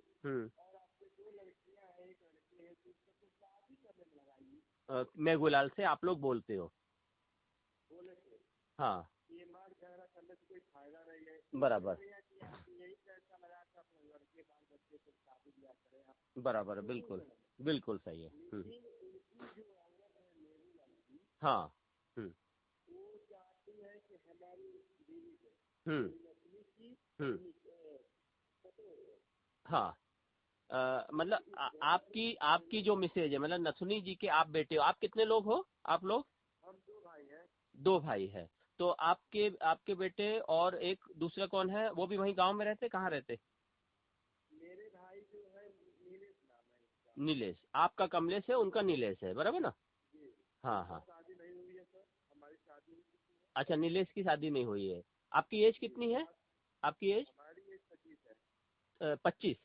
और आपके दो लड़कियां हैं, एक लड़की है, तो उसको तो शादी करने में लगाइए। मेघुलाल से आप लोग बोलते हो? बोले थे हाँ। ये मार झगड़ा करने से कोई फायदा नहीं है। बराबर। कि आप यही पैसा लगा कर अपने लड़के बाल बच्चे को शादी ब्याह करें आप। बराबर, बिल्कुल बिल्कुल सही है। लेकिन उनकी जो औरत है मेरी लड़की, हाँ। वो चाहती है कि हमारी बीवी को नस्ली की हाँ। मतलब आपकी जो मिसेज है, मतलब नथुनी जी के आप बेटे हो। आप कितने लोग हो? आप लोग? हम दो भाई हैं। 2 भाई है। तो आपके बेटे और एक दूसरा कौन है? वो भी वहीं गांव में रहते? कहाँ रहते? मेरे भाई जो है नीलेश नाम है उसका। नीलेश। आपका कमलेश है, उनका नीलेश है, बराबर ना? जी। हाँ हाँ। शादी नहीं हुई है सर, हमारी शादी नहीं हुई है। अच्छा, नीलेश की शादी नहीं हुई है। आपकी एज कितनी है? आपकी एज? हमारी एज 25 है। 25?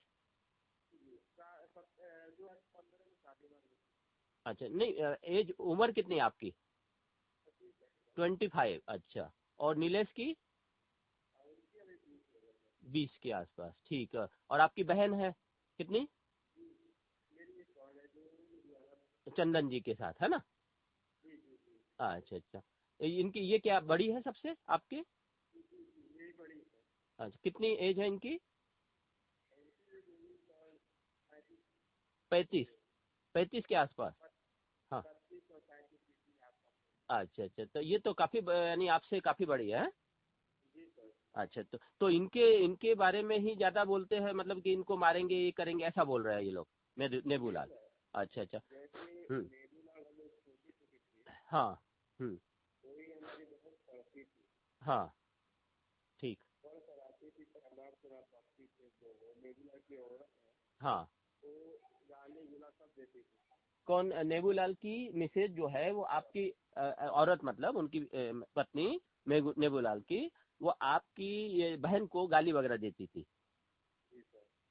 जो है 15 में शादी हुई। अच्छा, नहीं, एज उम्र कितनी है आपकी? 25। अच्छा। और नीलेश की? 20 के आसपास। ठीक है। और आपकी बहन है कितनी? चंदन जी के साथ, है ना? अच्छा अच्छा। इनकी ये क्या बड़ी है सबसे आपके? यही बड़ी है। अच्छा, कितनी एज है इनकी? 35 के आसपास। हाँ। अच्छा अच्छा। तो ये तो काफी यानी आपसे काफी बड़ी है। अच्छा, तो इनके बारे में ही ज्यादा बोलते हैं, मतलब कि इनको मारेंगे, ये करेंगे, ऐसा बोल रहे हैं ये लोग, नेबूलाल। अच्छा अच्छा। हाँ। हाँ। ठीक। हाँ। कौन? नेबूलाल की मिसेज जो है वो आपकी औरत, मतलब उनकी पत्नी नेबूलाल की, वो आपकी ये बहन को गाली वगैरह देती थी?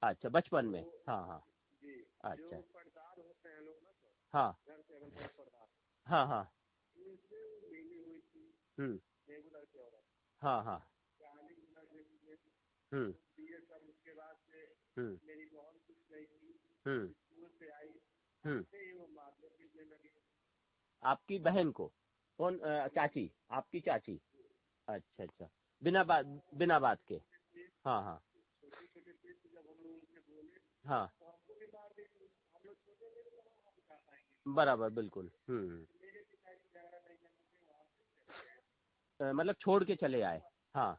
अच्छा, बचपन में। हाँ हाँ। अच्छा। हाँ हाँ। हाँ। हाँ हाँ। हम्म हम्म हम्म हम्म। आपकी बहन को? कौन? चाची? आपकी चाची? अच्छा अच्छा। बिना बात के? हाँ हाँ। हाँ। बराबर, बिल्कुल। मतलब छोड़ के चले आए? हाँ।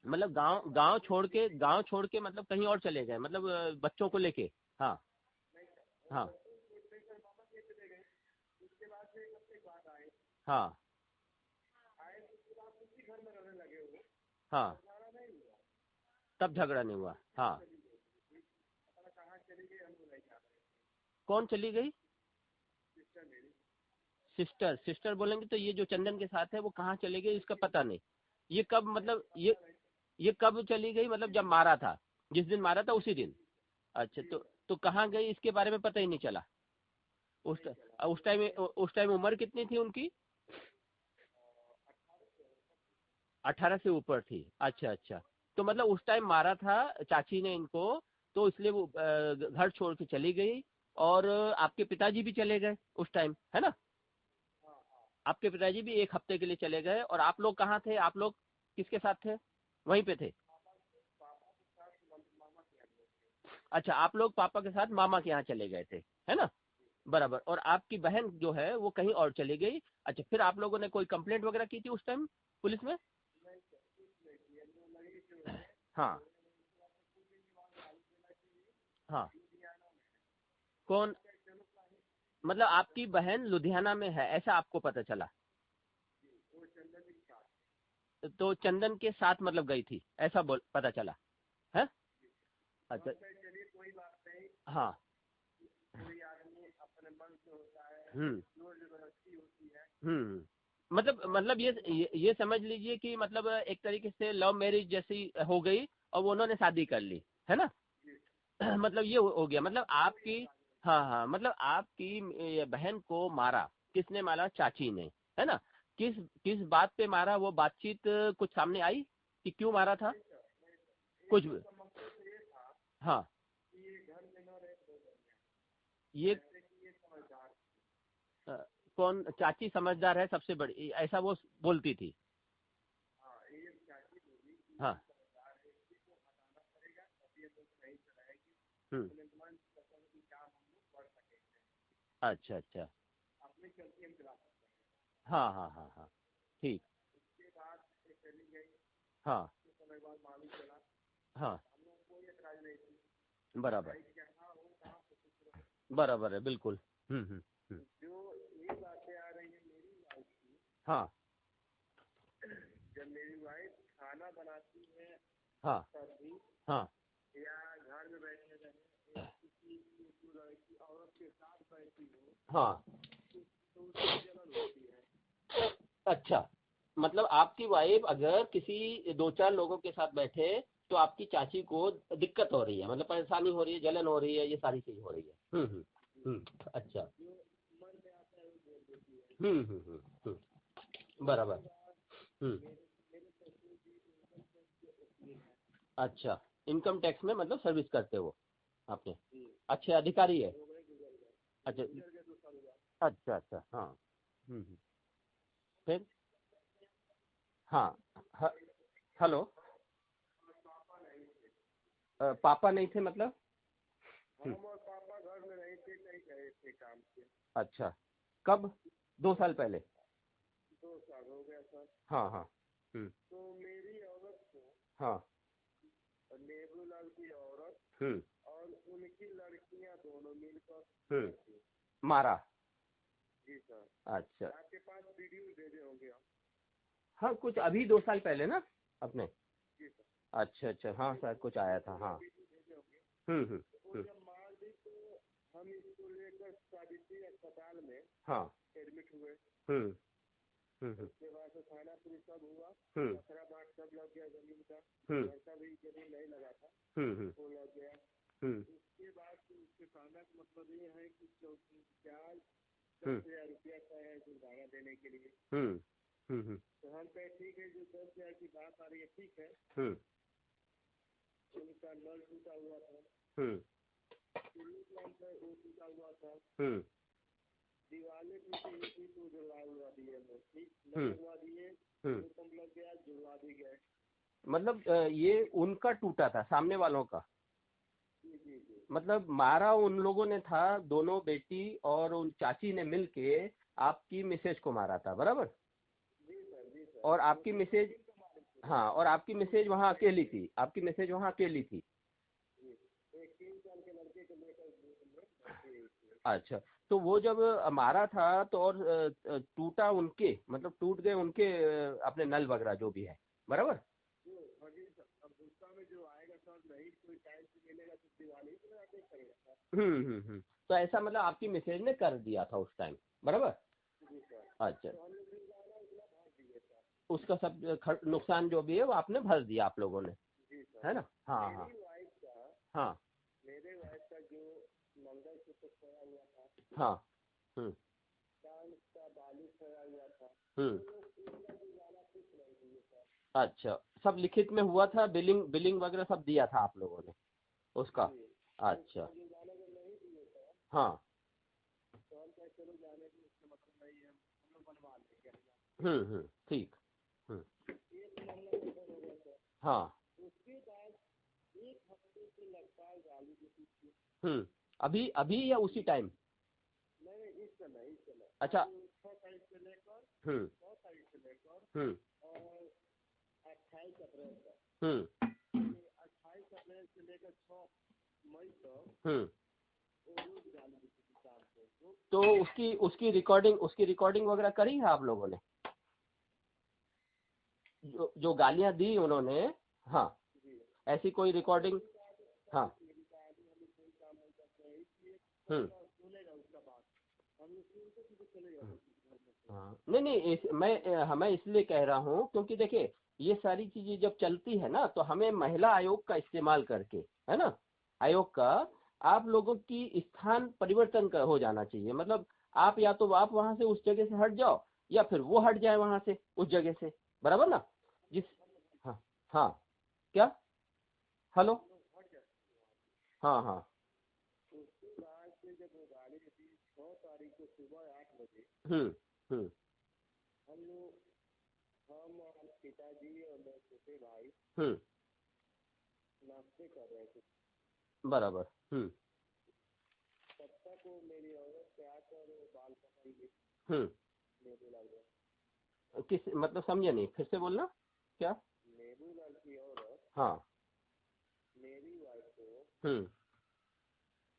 मतलब गांव छोड़ के मतलब कहीं और चले गए, मतलब बच्चों को लेके? हाँ हाँ। हाँ हाँ। तब झगड़ा नहीं हुआ? हाँ। कौन चली गई? सिस्टर बोलेंगे तो ये जो चंदन के साथ है वो कहाँ चली गई, इसका पता नहीं। ये कब, मतलब ये कब चली गई, मतलब जब मारा था, जिस दिन मारा था उसी दिन? अच्छा, तो कहाँ गई इसके बारे में पता ही नहीं चला? उस टाइम उम्र कितनी थी उनकी? 18 से ऊपर थी। अच्छा अच्छा। तो मतलब उस टाइम मारा था चाची ने इनको, तो इसलिए वो घर छोड़ के चली गई। और आपके पिताजी भी चले गए उस टाइम, है ना? आपके पिताजी भी 1 हफ्ते के लिए चले गए। और आप लोग कहाँ थे? आप लोग किसके साथ थे? वहीं पे थे? अच्छा, आप लोग पापा के साथ मामा के यहाँ चले गए थे, है ना? बराबर। और आपकी बहन जो है वो कहीं और चली गई। अच्छा, फिर आप लोगों ने कोई कंप्लेंट वगैरह की थी उस टाइम पुलिस में? हाँ हाँ। कौन? मतलब आपकी बहन लुधियाना में है, ऐसा आपको पता चला? तो चंदन के साथ मतलब गई थी, ऐसा पता चला है? अच्छा। हाँ। मतलब ये समझ लीजिए कि मतलब एक तरीके से लव मैरिज जैसी हो गई और वो उन्होंने शादी कर ली, है ना। मतलब ये हो गया, मतलब आपकी, हाँ हाँ, मतलब आपकी ये बहन को मारा, किसने मारा? चाची ने, है ना। किस किस बात पे मारा, वो बातचीत कुछ सामने आई कि क्यों मारा था कुछ? हाँ, ये अ, कौन चाची समझदार है सबसे बड़ी, ऐसा वो बोलती थी? हाँ। हम्म। अच्छा अच्छा। हाँ हाँ हाँ हाँ। ठीक। हाँ हाँ। बराबर बराबर है, बिल्कुल। हम्म। हाँ जब मेरी वाइफ खाना बनाती है हाँ तभी, हाँ या घर में बैठे रहे किसी लड़की औरत के साथ बैठी हो हाँ। तो उसकी जलन होती है। अच्छा, मतलब आपकी वाइफ अगर किसी दो चार लोगों के साथ बैठे तो आपकी चाची को दिक्कत हो रही है, मतलब परेशानी हो रही है, जलन हो रही है, ये सारी चीज हो रही है। अच्छा। जो मन में आता है वो बोल देती है। बराबर। मेरे ससुर जी इनकम टैक्स के वकील हैं। अच्छा, इनकम टैक्स में मतलब सर्विस करते हो आपने? जी। अच्छे अधिकारी है। अच्छा गुजर गए 2 साल हुआ। अच्छा अच्छा। हाँ। फिर? हाँ। ह- हेलो। पापा नहीं थे मतलब? हम और पापा घर में नहीं थे, कहीं गए थे काम से। अच्छा, कब? 2 साल पहले? 2 साल हो गया सर। हाँ हाँ। तो मेरी औरत को, हाँ। नेबूलाल की औरत और उनकी लड़कियां दोनों मिलकर मारा? जी सर। अच्छा। आपके पास वीडियो भेजे होंगे आप? हाँ, कुछ अभी 2 साल पहले ना अपने? जी सर। अच्छा अच्छा, हाँ शायद कुछ आया था, हाँ। भेजे होंगे। हम्म। वो जब मार दी तो हम इसको लेकर सावित्री अस्पताल में हाँ। एडमिट हुए। उसके बाद तो थाना पुलिस सब हुआ, खतरा बाट सब लग गया जमीन का, घर का भी जमीन नहीं लगा था वो लग गया। उसके बाद उसके थाना का मतलब ये है कि 10,000 रुपया का है जुर्माना देने के लिए। तो हम कहे ठीक है, जो 10,000 की बात आ रही है ठीक है। उनका नल टूटा हुआ था, टूलू प्लांट है वो टूटा हुआ था, दीवारें टूटी हुई थी तो जुड़वा दिए लोग, ठीक लगवा दिए, भूकंप लग गया जुड़वा भी गए। मतलब ये उनका टूटा था, सामने वालों का? जी जी जी। मतलब मारा उन लोगों ने था, दोनों बेटी और उन चाची ने मिलके आपकी मिसेज को मारा था, बराबर? जी सर जी सर। और आपकी मिसेज, हाँ, और आपकी मिसेज वहाँ अकेली थी, आपकी मिसेज वहाँ अकेली थी? एक 3 साल के लड़के को लेकर। अच्छा, तो वो जब मारा था तो और टूटा उनके, मतलब टूट गए उनके अपने नल वगैरह जो भी है, बराबर? अब गुस्सा में जो आएगा सर, नहीं कोई टाइम से मिलेगा तो दिवाली पे आके करेगा। तो ऐसा मतलब आपकी मिसेज ने कर दिया था उस टाइम, बराबर? जी सर। अच्छा, तो हम लोग जुर्माना उतना भर दिए सर। उसका सब नुकसान जो भी है वो आपने भर दिया आप लोगों ने, जी सर। है ना? हाँ हाँ मेरी वाइफ का, हाँ मेरे वाइफ का जो मंगलसूत्र खोया हुआ था, हाँ। कान का बाली खोया हुआ था, उसका जुर्माना कुछ नहीं दिए सर। अच्छा, सब लिखित में हुआ था, बिलिंग वगैरह सब दिया था आप लोगों ने उसका? अच्छा। जुर्माना जब नहीं दिए सर हाँ। तो हम कहे चलो जाने की, उसका मतलब नहीं है, हम लोग बनवा लेंगे। ठीक। एक मामला खत्म हो गया सर। हाँ। उसके बाद 1 हफ्ते से लगातार गाली देती थी। अभी अभी या उसी टाइम? नहीं, इस समय। अच्छा। 6 तारीख से लेकर 9 तारीख से लेकर और 28 अप्रैल तक, 28 अप्रैल से लेकर 6 मई तक रोज गाली देती थी शाम को। तो उसकी रिकॉर्डिंग वगैरह करी है आप लोगों ने? जो गालियां दी उन्होंने, हाँ, ऐसी कोई रिकॉर्डिंग? हाँ। सुनेगा उसका बात, हम लोग सुनते थे तो चले जाते थे घर में। हाँ नहीं नहीं मैं इसलिए कह रहा हूँ क्योंकि देखिए ये सारी चीजें जब चलती है ना तो हमें महिला आयोग का इस्तेमाल करके, है ना, आयोग का, आप लोगों की स्थान परिवर्तन का हो जाना चाहिए। मतलब आप या तो आप वहां से उस जगह से हट जाओ या फिर वो हट जाए वहां से उस जगह से, बराबर ना। जिस हाँ हाँ क्या, हेलो, हाँ हाँ, उसके बाद से जब वो गाड़ी थी 6 तारीख को सुबह 8 बजे, हम्म, हम लोग, हम और पिताजी और मेरे छोटे भाई नाश्ते कर रहे थे। बराबर। तब तक वो मेरी औरत से आकर बाल पकड़ ली। नींबू लाल को। किस मतलब समझे नहीं, फिर से बोलना क्या। नींबू लाल की औरत हाँ मेरी वाइफ को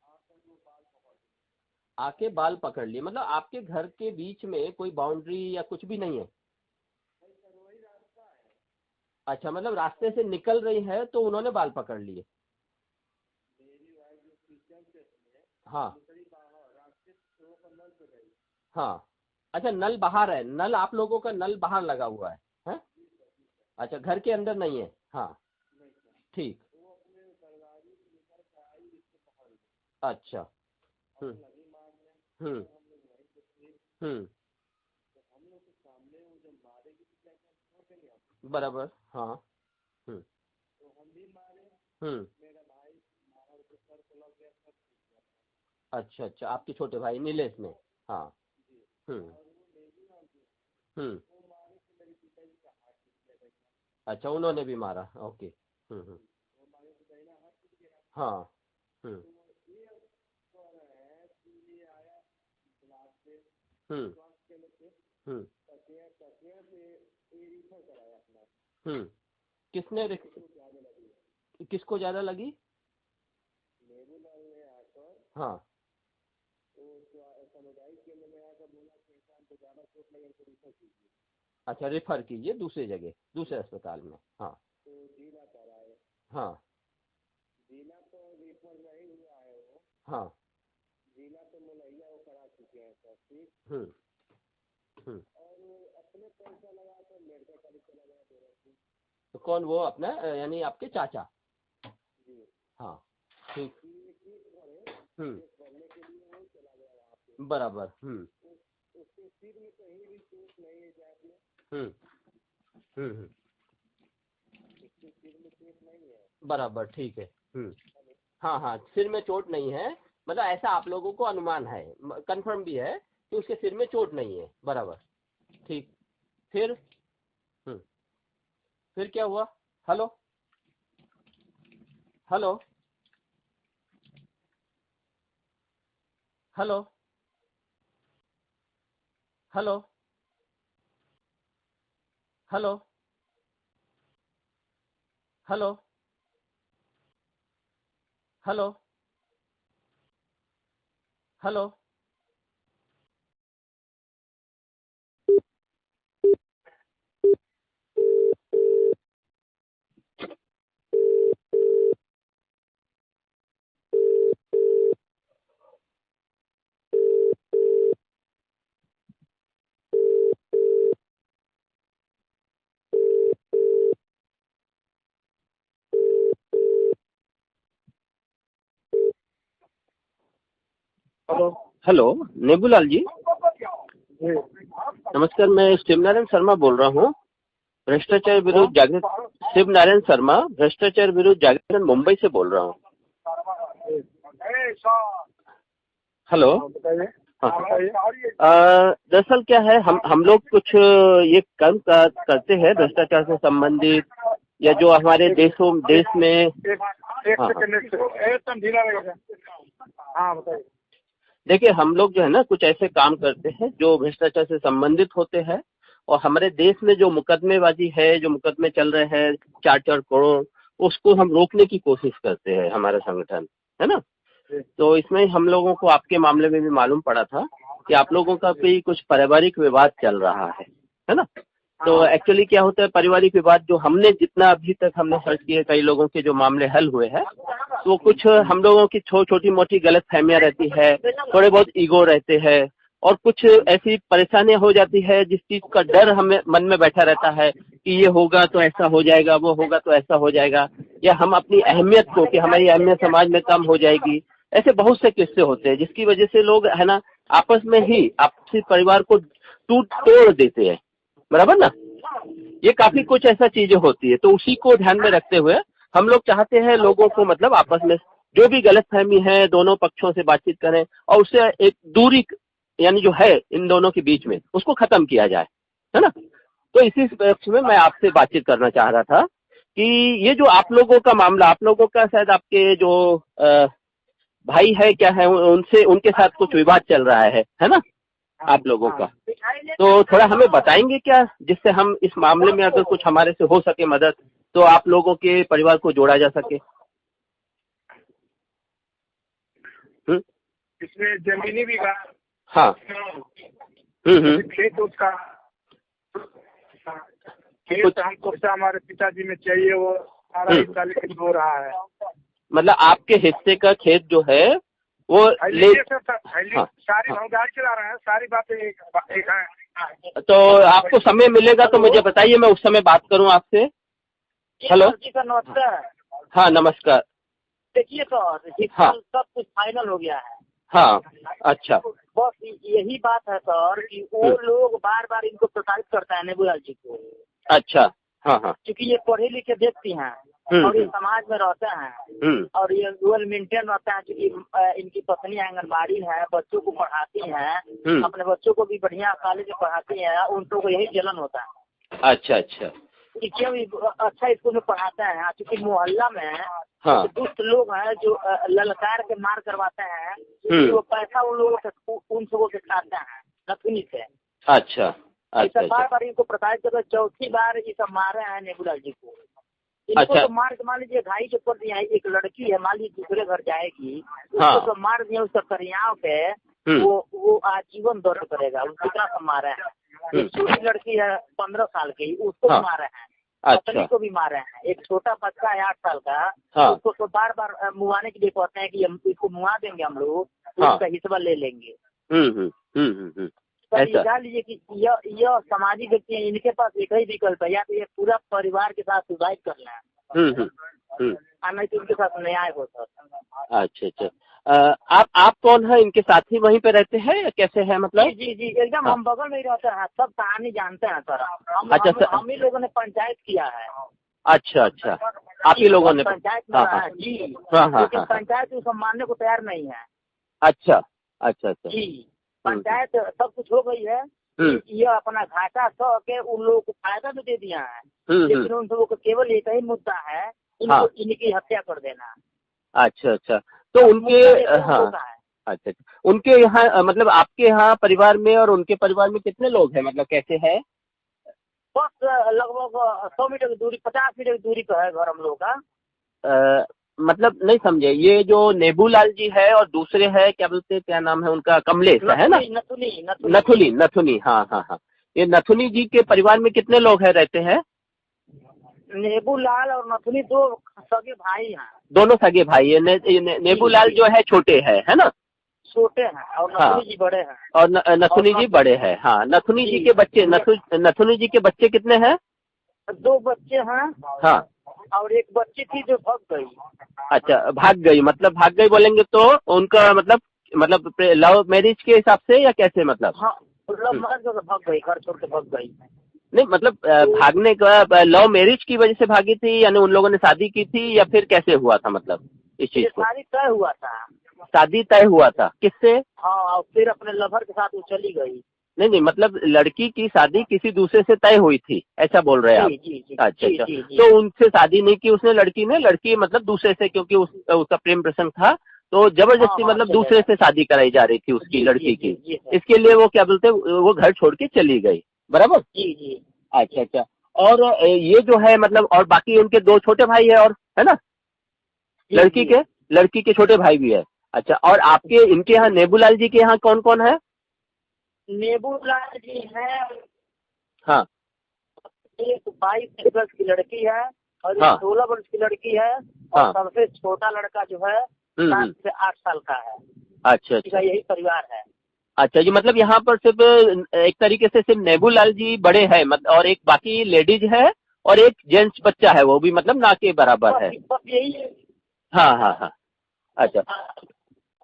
आकर वो बाल पकड़ ली। आके बाल पकड़ लिए, मतलब आपके घर के बीच में कोई बाउंड्री या कुछ भी नहीं है। भाई सर वही रास्ता है। अच्छा, मतलब रास्ते से निकल रही है तो उन्होंने बाल पकड़ लिए। मेरी वाइफ जो किचन से है, हाँ दूसरी बाहर रास्ते से वो नल पे गई। हाँ, अच्छा नल बाहर है, नल आप लोगों का नल बाहर लगा हुआ है, हैं? अच्छा घर के अंदर नहीं है। हाँ नहीं सर, ठीक, वो अपने दरवाजे से निकल कर आई, इसको पकड़ ली अच्छा, और लगी मारने। हम्म हम लोग वहीं पे थे, हम्म, तो हम लोग के सामने वो जब मारेगी तो क्या क्या छोड़ेंगे हम, बराबर, हाँ, तो हम भी मारे। हम्म, मेरा भाई मारा, उसके सर को लग गया, सर टूट गया। अच्छा अच्छा, आपके छोटे भाई नीलेश ने, हाँ, जी, हम्म और वो नींबू लाल जो है, हम्म, वो मारे तो मेरे पिताजी का हाथ टूट गया। अच्छा उन्होंने भी मारा, ओके, वो मारे तो दाहिना हाथ टूट गया। हाँ, तो ये कह रहे हैं कि ये आया क्लास से, हम्म स्वास्थ्य केंद्र से, हम्म तकिया तकिया से ये रिफर कराया अपना। किसने उसको ज्यादा लगी है। किसको ज्यादा लगी। नींबू लाल ने आकर हाँ तो सामुदायिक केंद्र में आकर बोला कि इंसान को ज्यादा चोट लगे तो रिफर कीजिए। अच्छा, रेफर कीजिए दूसरी जगह, दूसरे अस्पताल में, हाँ तो जिला पर आए। हाँ जिला तो रिफर नहीं हुआ है वो, हाँ, जिला तो मुलैया वो करा चुके हैं सर, ठीक। और वो अपने पैसा लगा कर मेडिकल कॉलेज चला गया दे रहे थे। तो कौन वो अपना यानी आपके चाचा। जी हाँ ठीक, भरने के लिए वो चला गया वहाँ पे। बराबर, उसके सिर में कहीं भी चोट नहीं है जात में, उसके सिर में चोट नहीं है। बराबर ठीक है, हाँ हाँ, सिर में चोट नहीं है, मतलब ऐसा आप लोगों को अनुमान है, कंफर्म भी है कि उसके सिर में चोट नहीं है, बराबर ठीक। फिर फिर क्या हुआ। Hello hello hello hello hello hello hello hello, hello hello Nebulal ji, नमस्कार, मैं शिवनारायण शर्मा बोल रहा हूँ, भ्रष्टाचार विरुद्ध जागरण, शिवनारायण शर्मा, भ्रष्टाचार विरुद्ध जागरण मुंबई से बोल रहा हूँ। हेलो, दरअसल क्या है, हम लोग कुछ ये काम करते हैं भ्रष्टाचार से संबंधित, या जो हमारे देश में हाँ बताइए। देखिए हम लोग जो है ना कुछ ऐसे काम करते हैं जो भ्रष्टाचार से संबंधित होते हैं, और हमारे देश में जो मुकदमेबाजी है, जो मुकदमे चल रहे हैं 4-4 करोड़, उसको हम रोकने की कोशिश करते हैं, हमारा संगठन, है ना। तो इसमें हम लोगों को आपके मामले में भी मालूम पड़ा था कि आप लोगों का भी कुछ पारिवारिक विवाद चल रहा है ना। तो एक्चुअली क्या होता है, पारिवारिक विवाद जो हमने जितना अभी तक हमने सर्च किए, कई लोगों के जो मामले हल हुए हैं, तो कुछ हम लोगों की छोटी मोटी गलत फहमियाँ रहती है, थोड़े बहुत ईगो रहते हैं, और कुछ ऐसी परेशानियां हो जाती है जिस चीज का डर हमें मन में बैठा रहता है कि ये होगा तो ऐसा हो जाएगा, वो होगा तो ऐसा हो जाएगा, या हम अपनी अहमियत को, कि हमारी अहमियत समाज में कम हो जाएगी। ऐसे बहुत से किस्से होते हैं जिसकी वजह से लोग है ना आपस में ही आपसी परिवार को टूट तोड़ देते हैं, बराबर ना। ये काफी कुछ ऐसा चीजें होती है, तो उसी को ध्यान में रखते हुए हम लोग चाहते हैं लोगों को मतलब आपस में जो भी गलतफहमी है दोनों पक्षों से बातचीत करें और उससे एक दूरी यानी जो है इन दोनों के बीच में उसको खत्म किया जाए, है ना। तो इसी पक्ष में मैं आपसे बातचीत करना चाह रहा था कि ये जो आप लोगों का मामला, आप लोगों का शायद आपके जो भाई है क्या है उनसे उनके साथ कुछ विवाद चल रहा है ना आप लोगों का, तो थोड़ा हमें बताएंगे क्या, जिससे हम इस मामले में अगर कुछ हमारे से हो सके मदद तो आप लोगों के परिवार को जोड़ा जा सके। इसमें जमीनी विवाद, हाँ, खेत उसका खेत हमको हमारे पिताजी में चाहिए, वो सारा हिस्सा लेकिन हो रहा है। मतलब आपके हिस्से का खेत जो है वो ले सारी भौगार चला रहे हैं, सारी बातें एक है। तो आपको समय मिलेगा तो मुझे बताइए, मैं उस समय बात करूं आपसे। हेलो सर नमस्कार। हाँ नमस्कार। देखिए सर, हाँ सब कुछ फाइनल हो गया है। हाँ अच्छा, बस यही बात है सर कि वो लोग बार बार इनको प्रताड़ित करता है नेबूलाल जी को। अच्छा हाँ हाँ, क्योंकि ये पढ़े लिखे व्यक्ति हैं और ये समाज में रहते हैं और ये वेल मेंटेन रहते हैं, क्योंकि इनकी पत्नी आंगनबाड़ी है, बच्चों को पढ़ाती हैं, अपने बच्चों को भी बढ़िया कॉलेज में पढ़ाती हैं, उनको यही जलन होता है। अच्छा अच्छा, क्यों अच्छा स्कूल में पढ़ाते हैं, क्योंकि मोहल्ला में हाँ दुष्ट लोग हैं जो ललकार के मार करवाते हैं, वो पैसा उन लोगों से उन सबों से खाते हैं नथुनी से। अच्छा अच्छा, बार बार इनको प्रताड़ित कर, चौथी बार ये सब मारे हैं नेबूलाल जी को। इनको तो मार के मान लीजिए घाई जो कर दिया है, एक लड़की है मान लीजिए दूसरे घर जाएगी, उसको तो मार दिया, उसका करियाव पे वो आजीवन दौरा करेगा, उसको कितना सब मारे हैं। एक छोटी लड़की है 15 साल की, उसको भी मारे हैं, पत्नी को भी मारे हैं। एक छोटा बच्चा है 8 साल का, उसको तो बार बार मुआने के लिए कहते हैं कि हम इसको मुआ देंगे, हम लोग उसका हिस्सा ले लेंगे। तो जान लीजिए कि यह सामाजिक व्यक्ति है, इनके पास एक ही विकल्प है, या तो ये पूरा परिवार के साथ सुसाइड करना है नहीं तो इनके साथ न्याय हो सकता। अच्छा अच्छा, आप कौन है, इनके साथी वहीं पे रहते हैं या कैसे है मतलब? जी जी एकदम हम बगल में ही रहते हैं, सब कहानी जानते हैं सर। हम ही लोगों ने पंचायत किया है। अच्छा अच्छा, आप ही लोगों ने पंचायत में जी, लेकिन पंचायत उसको मानने को तैयार नहीं है। अच्छा अच्छा अच्छा जी, पंचायत सब कुछ हो गई है, ये अपना घाटा सह के उन लोगों को फायदा भी दे दिया है, लेकिन उन लोगों को केवल एक ही मुद्दा है, इनकी हत्या कर देना। अच्छा अच्छा, तो उनके अच्छा उनके यहाँ मतलब आपके यहाँ परिवार में और उनके परिवार में कितने लोग हैं, मतलब कैसे है? बस लगभग 100 मीटर की दूरी, 50 मीटर की दूरी पर है घर हम लोग का। मतलब नहीं समझे, ये जो नेबूलाल जी है और दूसरे है क्या बोलते हैं, क्या नाम है उनका, कमलेश है ना? नथुनी हाँ हाँ हाँ, ये नथुनी जी के परिवार में कितने लोग है रहते हैं? नेबूलाल और नथुनी दो सगे भाई हैं। दोनों सगे भाई है। नेबूलाल जो है छोटे है ना? छोटे हैं और नथुनी जी बड़े हैं। और नथुनी जी बड़े हैं। हाँ, नथुनी जी के बच्चे, नथुनी जी के बच्चे कितने हैं? 2 बच्चे हैं। हाँ, और एक बच्ची थी जो भाग गई। अच्छा, भाग गई, मतलब भाग गई बोलेंगे तो उनका मतलब लव मैरिज के हिसाब से या कैसे मतलब? हाँ, लव मैरिज से भाग गई, घर छोड़ के भाग गई। नहीं मतलब भागने का लव मैरिज की वजह से भागी थी, यानी उन लोगों ने शादी की थी या फिर कैसे हुआ था मतलब इस चीज को? शादी तय हुआ था। शादी तय हुआ था किससे? हाँ, और फिर अपने लवर के साथ वो चली गई। नहीं मतलब लड़की की शादी किसी दूसरे से तय हुई थी, ऐसा बोल रहे हैं आप? अच्छा अच्छा, तो उनसे शादी नहीं की उसने, लड़की ने, लड़की मतलब दूसरे से, क्योंकि उसका प्रेम प्रसंग था तो जबरदस्ती मतलब दूसरे से शादी कराई जा रही थी उसकी लड़की की, इसके लिए वो क्या बोलते वो घर छोड़ के चली गई, बराबर? जी जी। अच्छा अच्छा, और ये जो है मतलब, और बाकी उनके 2 छोटे भाई है और, है ना? लड़की के छोटे भाई भी है। अच्छा, और आपके इनके यहाँ नेबूलाल जी के यहाँ कौन कौन है? नेबूलाल जी है, हाँ, एक 22 वर्ष की लड़की है और एक 16 वर्ष की लड़की है, और सबसे छोटा लड़का जो है 7 से 8 साल का है। अच्छा अच्छा, यही परिवार है। अच्छा जी, मतलब यहाँ पर सिर्फ एक तरीके से सिर्फ नेबूलाल जी बड़े हैं और एक बाकी लेडीज है और एक जेंट्स बच्चा है, वो भी मतलब ना के बराबर है। बस यही है। हाँ हाँ हाँ। अच्छा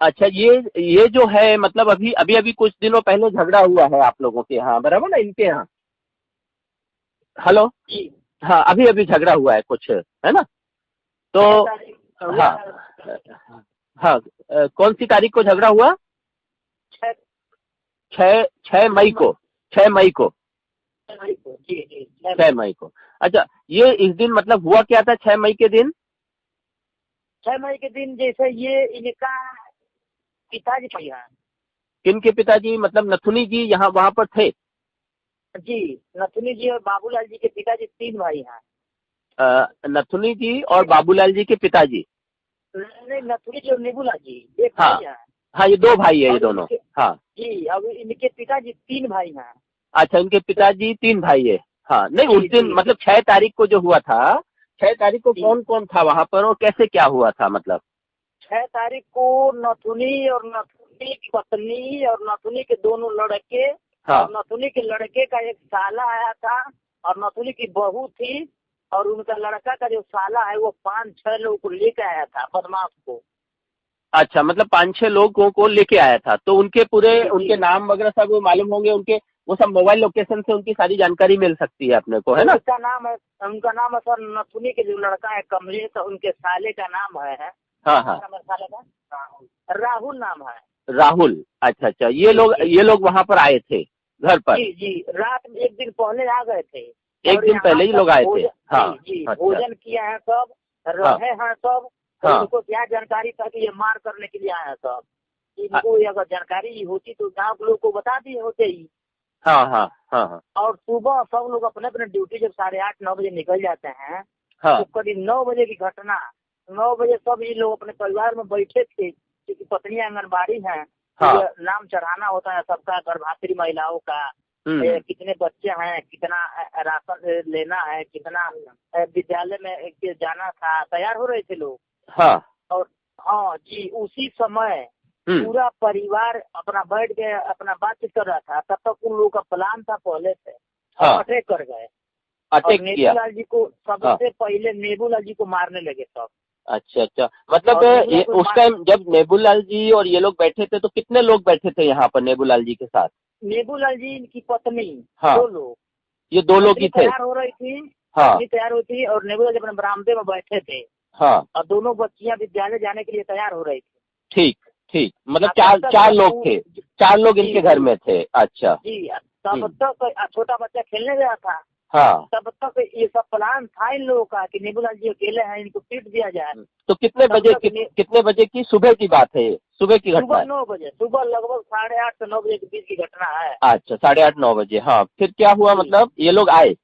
अच्छा, ये जो है मतलब अभी अभी अभी कुछ दिनों पहले झगड़ा हुआ है आप लोगों के यहाँ, बराबर ना, इनके यहाँ? हेलो। जी हाँ, अभी अभी झगड़ा हुआ है कुछ, है ना? तो हाँ हाँ, कौन सी तारीख को झगड़ा हुआ? 6 मई को। 6 मई को। जी जी 6 मई को। अच्छा, ये इस दिन मतलब हुआ क्या था 6 मई के दिन? 6 मई के दिन जैसे ये इनका पिताजी भाई हैं। किनके पिताजी, मतलब नथुनी जी यहाँ वहाँ पर थे? जी, नथुनी जी और बाबूलाल जी के पिताजी 3 भाई हैं। नथुनी जी और बाबूलाल जी के पिताजी? नहीं, नथुनी जी और नेबूलाल जी एक हाँ भाई हैं। हाँ, ये 2 भाई है ये और दोनों। हाँ। जी, अब इनके पिताजी 3 भाई हैं। अच्छा, इनके पिताजी 3 भाई है। हाँ, नहीं जी उस दिन जी मतलब 6 तारीख को जो हुआ था, 6 तारीख को जी कौन कौन था वहाँ पर और कैसे क्या हुआ था मतलब? 6 तारीख को नथुनी और नथुनी की पत्नी और नथुनी के दोनों लड़के हाँ। और नथुनी के लड़के का एक साला आया था और नथुनी की बहू थी और उनका लड़का का जो साला है वो 5-6 लोगों को लेकर आया था, बदमाश को। अच्छा, मतलब 5-6 लोगों को लेके आया था, तो उनके पूरे जी उनके जी नाम वगैरह सब मालूम होंगे, उनके वो सब मोबाइल लोकेशन से उनकी सारी जानकारी मिल सकती है अपने को, है ना? उनका नाम है सर, नथुनी के जो लड़का है कमलेश, तो उनके साले का नाम है हाँ हाँ। साले का राहुल नाम है। राहुल। अच्छा अच्छा, जी जी ये लोग वहाँ पर आए थे घर पर? जी जी, रात में एक दिन पहले आ गए थे। एक और दिन यहाँ पहले ही लोग आए थे? हाँ। जी जी, अच्छा। भोजन किया है सब, हाँ रहे हैं सब। तो हाँ इनको क्या जानकारी था कि ये मार करने के लिए आए हैं सब। इनको अगर जानकारी होती तो गांव के लोग को बता दिए होते ही। हाँ हाँ हाँ हाँ और सुबह सब लोग अपने अपने ड्यूटी जब 8:30-9 बजे निकल जाते हैं, हाँ तो करीब 9 बजे की घटना। 9 बजे सब ये लोग अपने परिवार में बैठे थे, क्योंकि पत्नियां आंगनबाड़ी हैं, तो हाँ। ये नाम चढ़ाना होता है सबका, गर्भवती महिलाओं का। कितने बच्चे हैं, कितना राशन लेना है, कितना विद्यालय में जाना था, तैयार हो रहे थे लोग। हाँ और हाँ जी, उसी समय पूरा परिवार अपना बैठ गए, अपना बातचीत कर रहा था। तब तक उन लोगों का प्लान था पहले से, हाँ। अटैक कर गए। अटैक और किया? नेबूलाल जी को सबसे पहले नेबूलाल जी को मारने लगे सब। अच्छा अच्छा, मतलब उस टाइम जब नेबूलाल जी और ये लोग बैठे थे तो कितने लोग बैठे थे यहाँ पर नेबूलाल जी के साथ? नेबूलाल जी, इनकी पत्नी, हाँ। 2 लोग। ये 2 लोग ही थे? तैयार हो रही थी। हाँ। पत्नी तैयार हुई थी और नेबूलाल जी अपने बरामदे में बैठे थे। हाँ। और दोनों बच्चियां विद्यालय जाने के लिए तैयार हो रही थी। ठीक ठीक, मतलब 4 लोग थे, 4 लोग इनके घर में थे। अच्छा जी, तब तक छोटा बच्चा खेलने गया था। हाँ। तब तक ये सब प्लान था इन लोगों का कि नेबूलाल जी अकेले हैं, इनको पीट दिया जाए। तो कितने बजे की सुबह की बात है ये? सुबह की घटना? सुबह 9 बजे, सुबह लगभग 8:30 से 9 बजे के बीच की घटना है। अच्छा, 8:30-9 बजे। हाँ, फिर क्या हुआ मतलब ये लोग आए?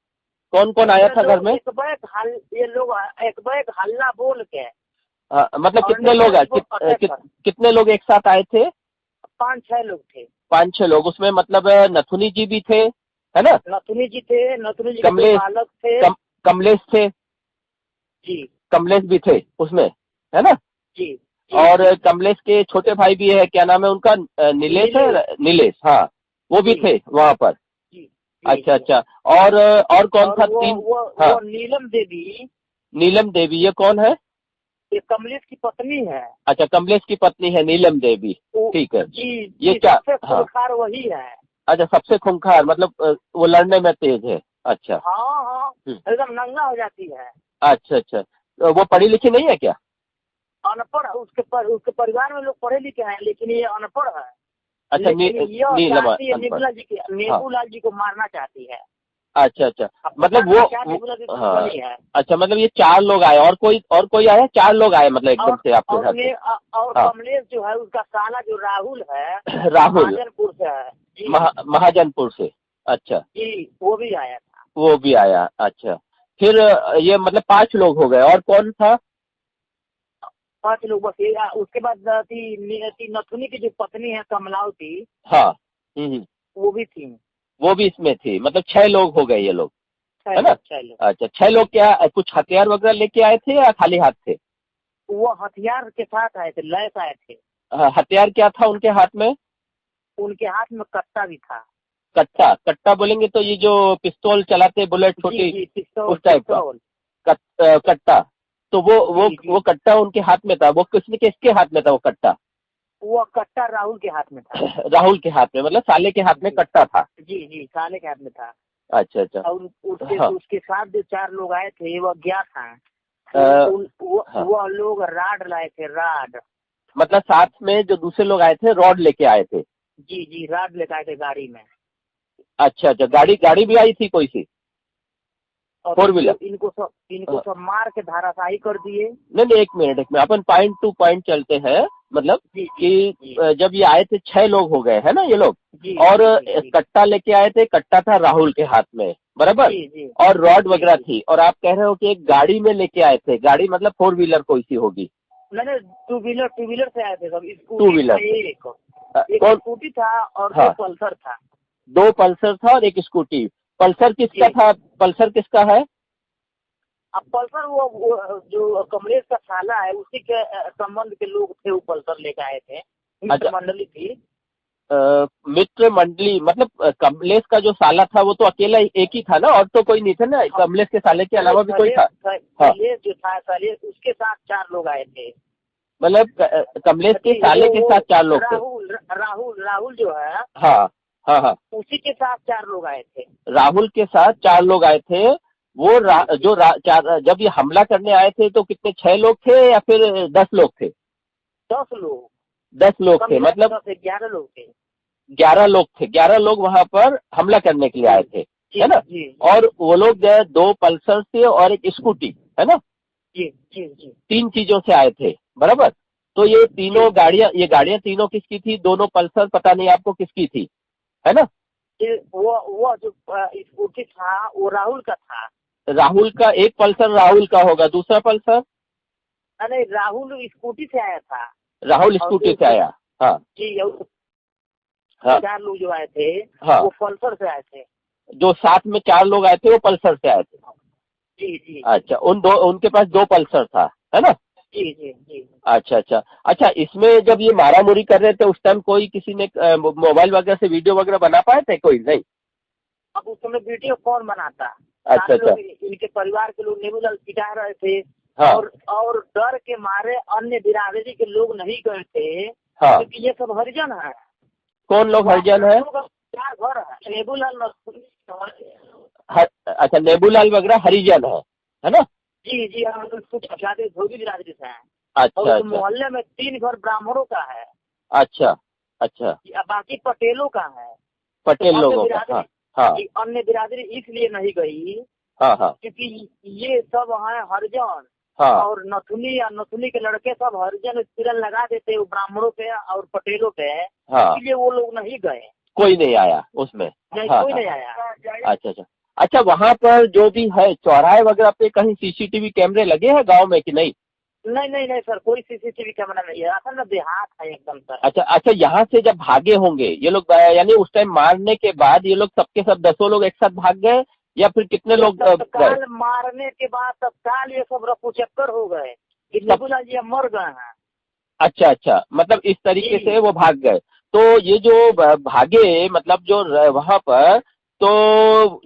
कौन कौन आया था घर में? ये लोग एक बैग हल्ला बोल के। मतलब कितने लोग कितने लोग एक साथ आए थे? 5-6 लोग थे। 5-6 लोग, उसमें मतलब नथुनी जी भी थे, है ना? नथुनी जी थे, नथुनी जी के 2 बालक थे। कमलेश थे जी, कमलेश भी थे उसमें, है ना? जी, और कमलेश के छोटे भाई भी है, क्या नाम है उनका? नीलेश है, नीलेश। हाँ, वो भी थे वहाँ पर? अच्छा अच्छा, और कौन था? 3? वो नीलम देवी। नीलम देवी, ये कौन है? ये कमलेश की पत्नी है। अच्छा, कमलेश की पत्नी है नीलम देवी, ठीक है। जी, ये क्या? सबसे खूंखार वही है। अच्छा, सबसे खूंखार, मतलब वो लड़ने में तेज है? अच्छा। हाँ हाँ, एकदम नंगा हो जाती है। अच्छा अच्छा, तो वो पढ़ी लिखी नहीं है क्या? अनपढ़, उसके परिवार में लोग पढ़े लिखे हैं, लेकिन ये अनपढ़ है। अच्छा, नेबूलाल जी को मारना चाहती है। अच्छा अच्छा, मतलब वो हाँ। अच्छा, मतलब ये 4 लोग आए, और कोई आया? 4 लोग आए मतलब एकदम से आपके घर पे? और कमलेश जो है उसका साला जो राहुल है, राहुल महाजनपुर से है जी। महाजनपुर से। अच्छा जी, वो भी आया था। वो भी आया। अच्छा, फिर ये मतलब 5 लोग हो गए, और कौन था? 5 लोग बस। उसके बाद नथुनी की जो पत्नी है कमलावती, हाँ। वो भी थी। वो भी इसमें थी, मतलब 6 लोग हो गए ये लोग, है ना? 6 लोग। अच्छा, 6 लोग क्या कुछ हथियार वगैरह लेके आए थे या खाली हाथ थे? वो हथियार के साथ आए थे, लैस आए थे। हथियार क्या था उनके हाथ में? उनके हाथ में कट्टा भी था। कट्टा, कट्टा बोलेंगे तो ये जो पिस्तौल चलाते बुलेट छोटी उस टाइप का कट्टा, तो वो कट्टा उनके हाथ में था। वो किसके हाथ में था वो कट्टा? वो कट्टा राहुल के हाथ में था। राहुल के हाथ में, मतलब साले के हाथ में कट्टा था। जी साले के हाथ में था। अच्छा अच्छा। और उसके साथ जो 4 लोग आए थे वो क्या था, वो लोग राड लाए थे, राड। मतलब साथ में जो दूसरे लोग आए थे रॉड लेके आए थे? जी राड लेके आए थे गाड़ी में। अच्छा अच्छा, गाड़ी भी आई थी कोई सी? और 4 व्हीलर? इनको सब मार के धाराशाही कर दिए। नहीं, एक मिनट अपन पॉइंट टू पॉइंट चलते हैं। मतलब कि जब ये आए थे 6 लोग हो गए है ना ये लोग, और कट्टा लेके आए थे, कट्टा था राहुल के हाथ में, बराबर? और रॉड वगैरह थी, और आप कह रहे हो कि एक गाड़ी में लेके आए थे। गाड़ी मतलब 4 व्हीलर कोई सी होगी? नहीं, 2 व्हीलर से आए थे सब। 2 व्हीलर, एक स्कूटी था और 2 पल्सर था। 2 पल्सर था और एक स्कूटी। पल्सर किसका था? पल्सर किसका है? अब पल्सर वो जो कमलेश का साला है उसी के संबंध के लोग थे, वो पल्सर लेके आए थे। मित्र मंडली थी। मित्र मंडली मतलब कमलेश का जो साला था वो तो अकेला एक ही था ना, और तो कोई नहीं था ना? कमलेश के साले के अलावा भी कोई था? कमलेश जो था साले, उसके साथ 4 लोग आए थे। मतलब कमलेश के साले के साथ 4 लोग थे? राहुल जो है, हाँ, उसी के साथ 4 लोग आए थे। राहुल के साथ 4 लोग आए थे। वो जब ये हमला करने आए थे तो कितने, 6 लोग थे या फिर 10 लोग थे? 10 लोग। 10 लोग थे, मतलब 11 लोग थे। 11 लोग थे। 11 लोग वहां पर हमला करने के लिए आए थे, है ना? और वो लोग गए 2 पल्सर से और एक स्कूटी, है ना? जी 3 चीजों से आए थे, बराबर? तो ये तीनों गाड़ियां तीनों किसकी थी? दोनों पल्सर पता नहीं आपको किसकी थी, है ना? वो जो स्कूटी था वो राहुल का था। राहुल का एक पल्सर राहुल का होगा, दूसरा पल्सर? नहीं, राहुल स्कूटी से आया था। राहुल स्कूटी से आया, हाँ जी। 4 लोग जो आए थे वो पल्सर से आए थे। जो साथ में 4 लोग आए थे वो पल्सर से आए थे? जी। अच्छा, उनके पास 2 पल्सर था, है ना? जी। अच्छा, इसमें जब ये मारामुरी कर रहे थे उस टाइम कोई किसी ने मोबाइल वगैरह से वीडियो वगैरह बना पाए थे? कोई नहीं। अब उस समय वीडियो कौन बनाता? अच्छा। इनके परिवार के लोग नेबूलाल पिटा रहे थे। और डर के मारे अन्य बिरादरी के लोग नहीं गए थे, क्योंकि ये सब हरिजन है। कौन लोग हरिजन है? 4 घर है। नेबूलाल, अच्छा, नेबूलाल वगैरह हरिजन है ना? जी हम कुछ धोबी बिरादरी से हैं। अच्छा। मोहल्ले में 3 घर ब्राह्मणों का है। अच्छा। बाकी पटेलों का है। पटेल लोगों का। अन्य बिरादरी इसलिए नहीं गई क्योंकि ये सब है हरिजन। और नथुनी के लड़के सब हरिजन तिरन लगा देते वो ब्राह्मणों पे और पटेलों पे, इसलिए वो लोग नहीं गए। कोई नहीं आया उसमें? कोई नहीं आया। अच्छा, वहाँ पर जो भी है चौराहे वगैरह पे कहीं सीसीटीवी कैमरे लगे हैं गांव में कि नहीं? नहीं सर, कोई सीसीटीवी कैमरा नहीं है। असल में देहात है एकदम सर। अच्छा, यहाँ से जब भागे होंगे ये लोग, यानी उस टाइम मारने के बाद ये लोग सबके सब 10 लोग एक साथ भाग गए या फिर कितने लोग? तत्काल मारने के बाद तत्काल ये सब रफूचक्कर हो गए। नेबूलाल जी मर गए हैं। अच्छा, मतलब इस तरीके से वो भाग गए। तो ये जो भागे, मतलब जो वहाँ पर तो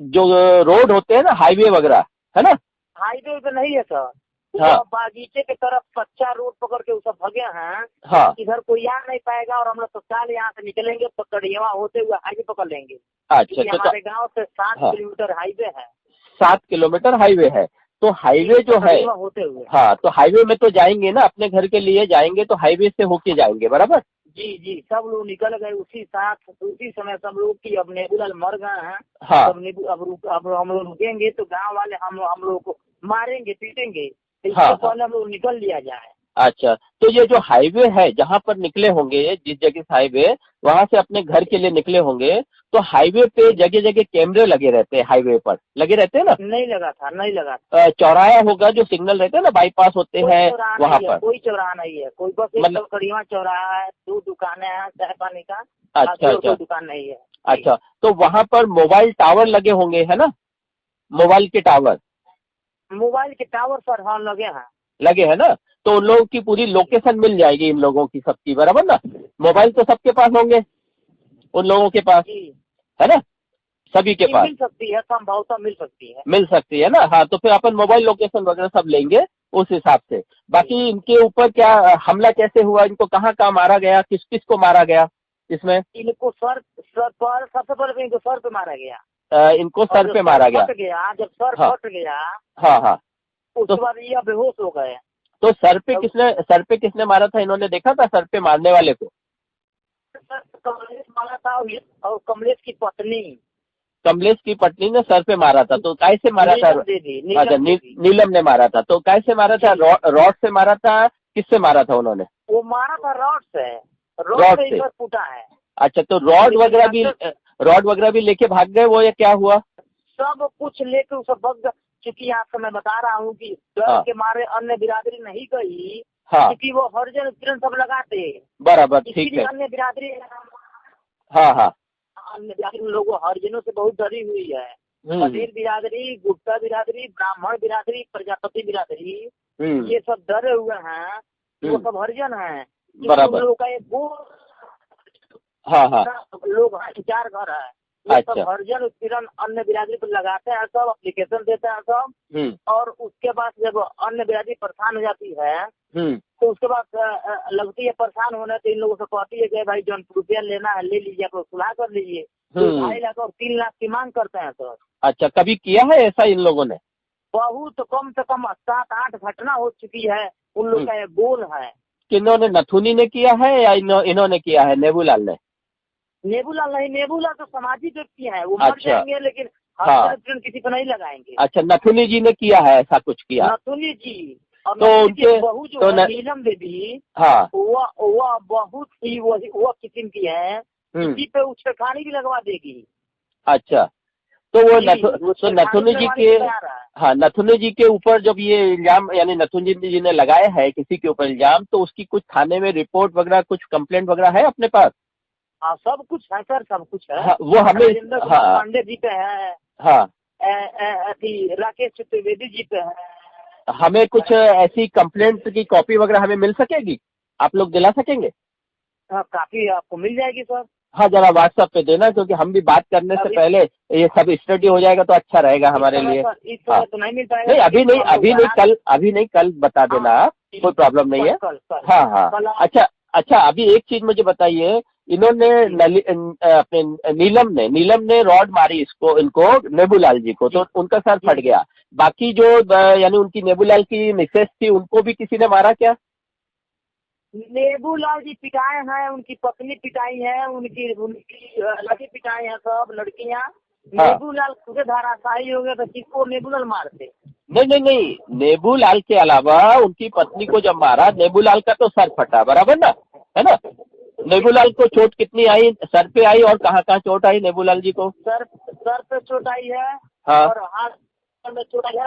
जो रोड होते हैं ना, हाईवे वगैरह, है ना? हाईवे पे नहीं है सर। बागीचे के तरफ कच्चा रोड पकड़ के सब भगे हैं। इधर कोई आ नहीं पाएगा और हम लोग तत्काल यहाँ से निकलेंगे तो कड़ियावा होते हुए हाईवे पकड़ लेंगे। अच्छा, हमारे गांव से 7 किलोमीटर हाईवे है। 7 किलोमीटर हाईवे है। तो हाईवे जो है होते हुए, तो हाईवे में तो जाएंगे ना, अपने घर के लिए जाएंगे तो हाईवे से होके जाएंगे, बराबर? जी सब लोग निकल गए उसी समय सब लोग की। अब नेबूलाल मर गए हैं। अब हम लोग रुकेंगे तो गांव वाले हम लोग को मारेंगे पीटेंगे। इससे पहले हम लोग निकल लिया जाए। अच्छा, तो ये जो हाईवे है जहाँ पर निकले होंगे, जिस जगह हाईवे, वहाँ से अपने घर के लिए निकले होंगे, तो हाईवे पे जगह जगह कैमरे लगे रहते हैं, हाईवे पर लगे रहते हैं ना? नहीं लगा था। चौराहा होगा जो सिग्नल रहते हैं ना, बाईपास होते हैं वहाँ पर? कोई चौराहा नहीं है। कोई बस मतलब कड़ियावा चौराहा है, 2 दुकानें हैं चाय पानी का। अच्छा, कोई दुकान नहीं है। अच्छा, तो वहाँ पर मोबाइल टावर लगे होंगे, है ना? मोबाइल के टावर सर लगे हैं ना? तो उन लोगों की पूरी लोकेशन मिल जाएगी इन लोगों की सबकी, बराबर ना? मोबाइल तो सबके पास होंगे? उन लोगों के पास, है ना, सभी के पास मिल सकती है, संभवतः मिल सकती है ना। हाँ, तो फिर अपन मोबाइल लोकेशन वगैरह सब लेंगे उस हिसाब से। बाकी इनके ऊपर क्या हमला कैसे हुआ, इनको कहाँ कहाँ मारा गया, किस किस को मारा गया इसमें? इनको सर पर, सबसे पहले इनको सर पे मारा गया। इनको सर पे मारा गया। जब सर हाँ, फट गया, हाँ हाँ, उसके बाद ये बेहोश हो गए। तो सर पे किसने मारा था, इन्होंने देखा था सर पे मारने वाले को? कमलेश मारा था, और कमलेश की पत्नी ने सर पे मारा था। तो कैसे मारा था? अच्छा, नीलम ने मारा था। तो कैसे मारा था? रॉड से मारा था? किससे मारा था उन्होंने? वो मारा था रॉड से फूटा है। अच्छा, तो रॉड वगैरह भी लेके भाग गए वो, या क्या हुआ? सब कुछ लेके सब भग, क्योंकि आपको मैं बता रहा हूँ कि डर के मारे अन्य बिरादरी नहीं गई। हाँ, क्योंकि वो हरिजन सब लगाते बराबर, ठीक है। अन्य बिरादरी, हाँ हाँ, अन्य बिरादरी लोगों हरिजनों से बहुत डरी हुई है। पटेल बिरादरी, गुप्ता बिरादरी, ब्राह्मण बिरादरी, प्रजापति बिरादरी, ये सब डरे हुए हैं। वो सब हरिजन है, बराबर। लोगों का एक वो, हाँ हाँ, लोग 4 घर है। अच्छा, सब हरिजन उत्पीड़न अन्य बिरादरी पर लगाते हैं, सब एप्लीकेशन देते हैं सब। और उसके बाद जब अन्य बिरादरी परेशान हो जाती है, तो उसके बाद लगती है परेशान होने, तो इन लोगों से कहती है कि भाई जो रुपया लेना है ले लीजिए, आप सुलह कर लीजिए। तो 2.5 लाख और 3 लाख की मांग करते हैं सर। अच्छा, कभी किया है ऐसा इन लोगों ने? बहुत कम से कम 7-8 घटना हो चुकी है। उन लोग का एक गोल है। किन्होंने, नथुनी ने किया है या इन्होंने किया है, नेबूलाल ने? नेबूलाल नहीं, नेबूलाल तो सामाजिक व्यक्ति है, वो मर जाएंगे, लेकिन हाँ, किसी को नहीं लगाएंगे। अच्छा, नथुनी जी ने किया है ऐसा कुछ किया? नथुनी जी और तो उनके बहू जो है नीलम देवी, हाँ, वह बहुत ही वह किस्म की है, किसी पे छेड़खानी भी लगवा देगी। अच्छा, तो वो नथुनी जी के, हाँ, नथुनी जी के ऊपर जब ये इल्जाम, यानी नथुनी जी ने लगाया है किसी के ऊपर इल्जाम, तो उसकी कुछ थाने में रिपोर्ट वगैरह, कुछ कंप्लेंट वगैरह है अपने पास? हाँ, सब कुछ है सर, सब कुछ है। हाँ, वो हमें, हाँ, पांडे जी पे है। हाँ, राकेश चतुर्वेदी जी पे है। हमें कुछ ऐसी कंप्लेंट की कॉपी वगैरह हमें मिल सकेगी, आप लोग दिला सकेंगे? हाँ, काफी आपको मिल जाएगी सर। हाँ, जरा व्हाट्सएप पे देना, क्योंकि हम भी बात करने से पहले ये सब स्टडी हो जाएगा तो अच्छा रहेगा हमारे लिए। हाँ, तो नहीं मिल पाएगा। नहीं, अभी नहीं, कल बता देना, कोई प्रॉब्लम नहीं है। हाँ हाँ, अच्छा, अभी एक चीज मुझे बताइए, इन्होंने अपने नीलम ने रॉड मारी इनको नेबूलाल जी को, तो उनका सर फट गया। बाकी जो यानी उनकी नेबूलाल की मिसेस थी, उनको भी किसी ने मारा क्या? नेबूलाल जी पिटाए हैं, उनकी पत्नी पिटाई है, उनकी लड़की पिटाई है, सब लड़कियां। हाँ। नेबूलाल खुद धाराशाही हो गए तो किसको नेबूलाल मारते? नहीं, नेबूलाल के अलावा उनकी पत्नी को जब मारा, नेबूलाल का तो सर फटा, बराबर ना, है ना? नेबूलाल को चोट कितनी आई? सर पे आई, और कहाँ चोट आई नेबूलाल जी को? सर पे चोट आई है। हाँ। और हाथ में चोट आई है।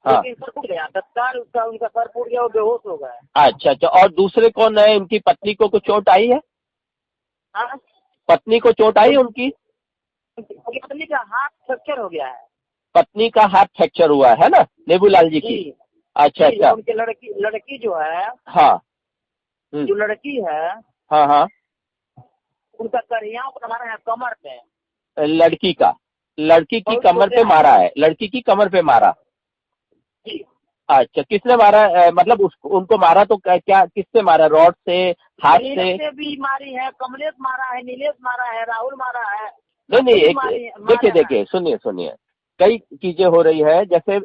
हाँ। लेकिन सर फूट गया, तत्काल उनका सर फूट गया, वो बेहोश हो गए। अच्छा, और दूसरे कौन है? उनकी पत्नी को कुछ चोट आई है? हाँ? पत्नी को चोट आई उनकी? पत्नी का हाथ फ्रैक्चर हो गया है। पत्नी का हाथ फ्रैक्चर हुआ है ना, नेबूलाल जी की? अच्छा। उनके लड़की जो है, हाँ, जो लड़की है, हाँ, उनका करिया मारा है कमर पे। लड़की की कमर पे मारा है, लड़की की कमर पे मारा। अच्छा, किसने मारा? मतलब उनको मारा तो क्या किससे मारा? रॉड से, हाथ से भी मारी है, कमलेश मारा है, नीलेश मारा है, राहुल मारा है। नहीं, देखिए, सुनिए, कई चीजें हो रही है। जैसे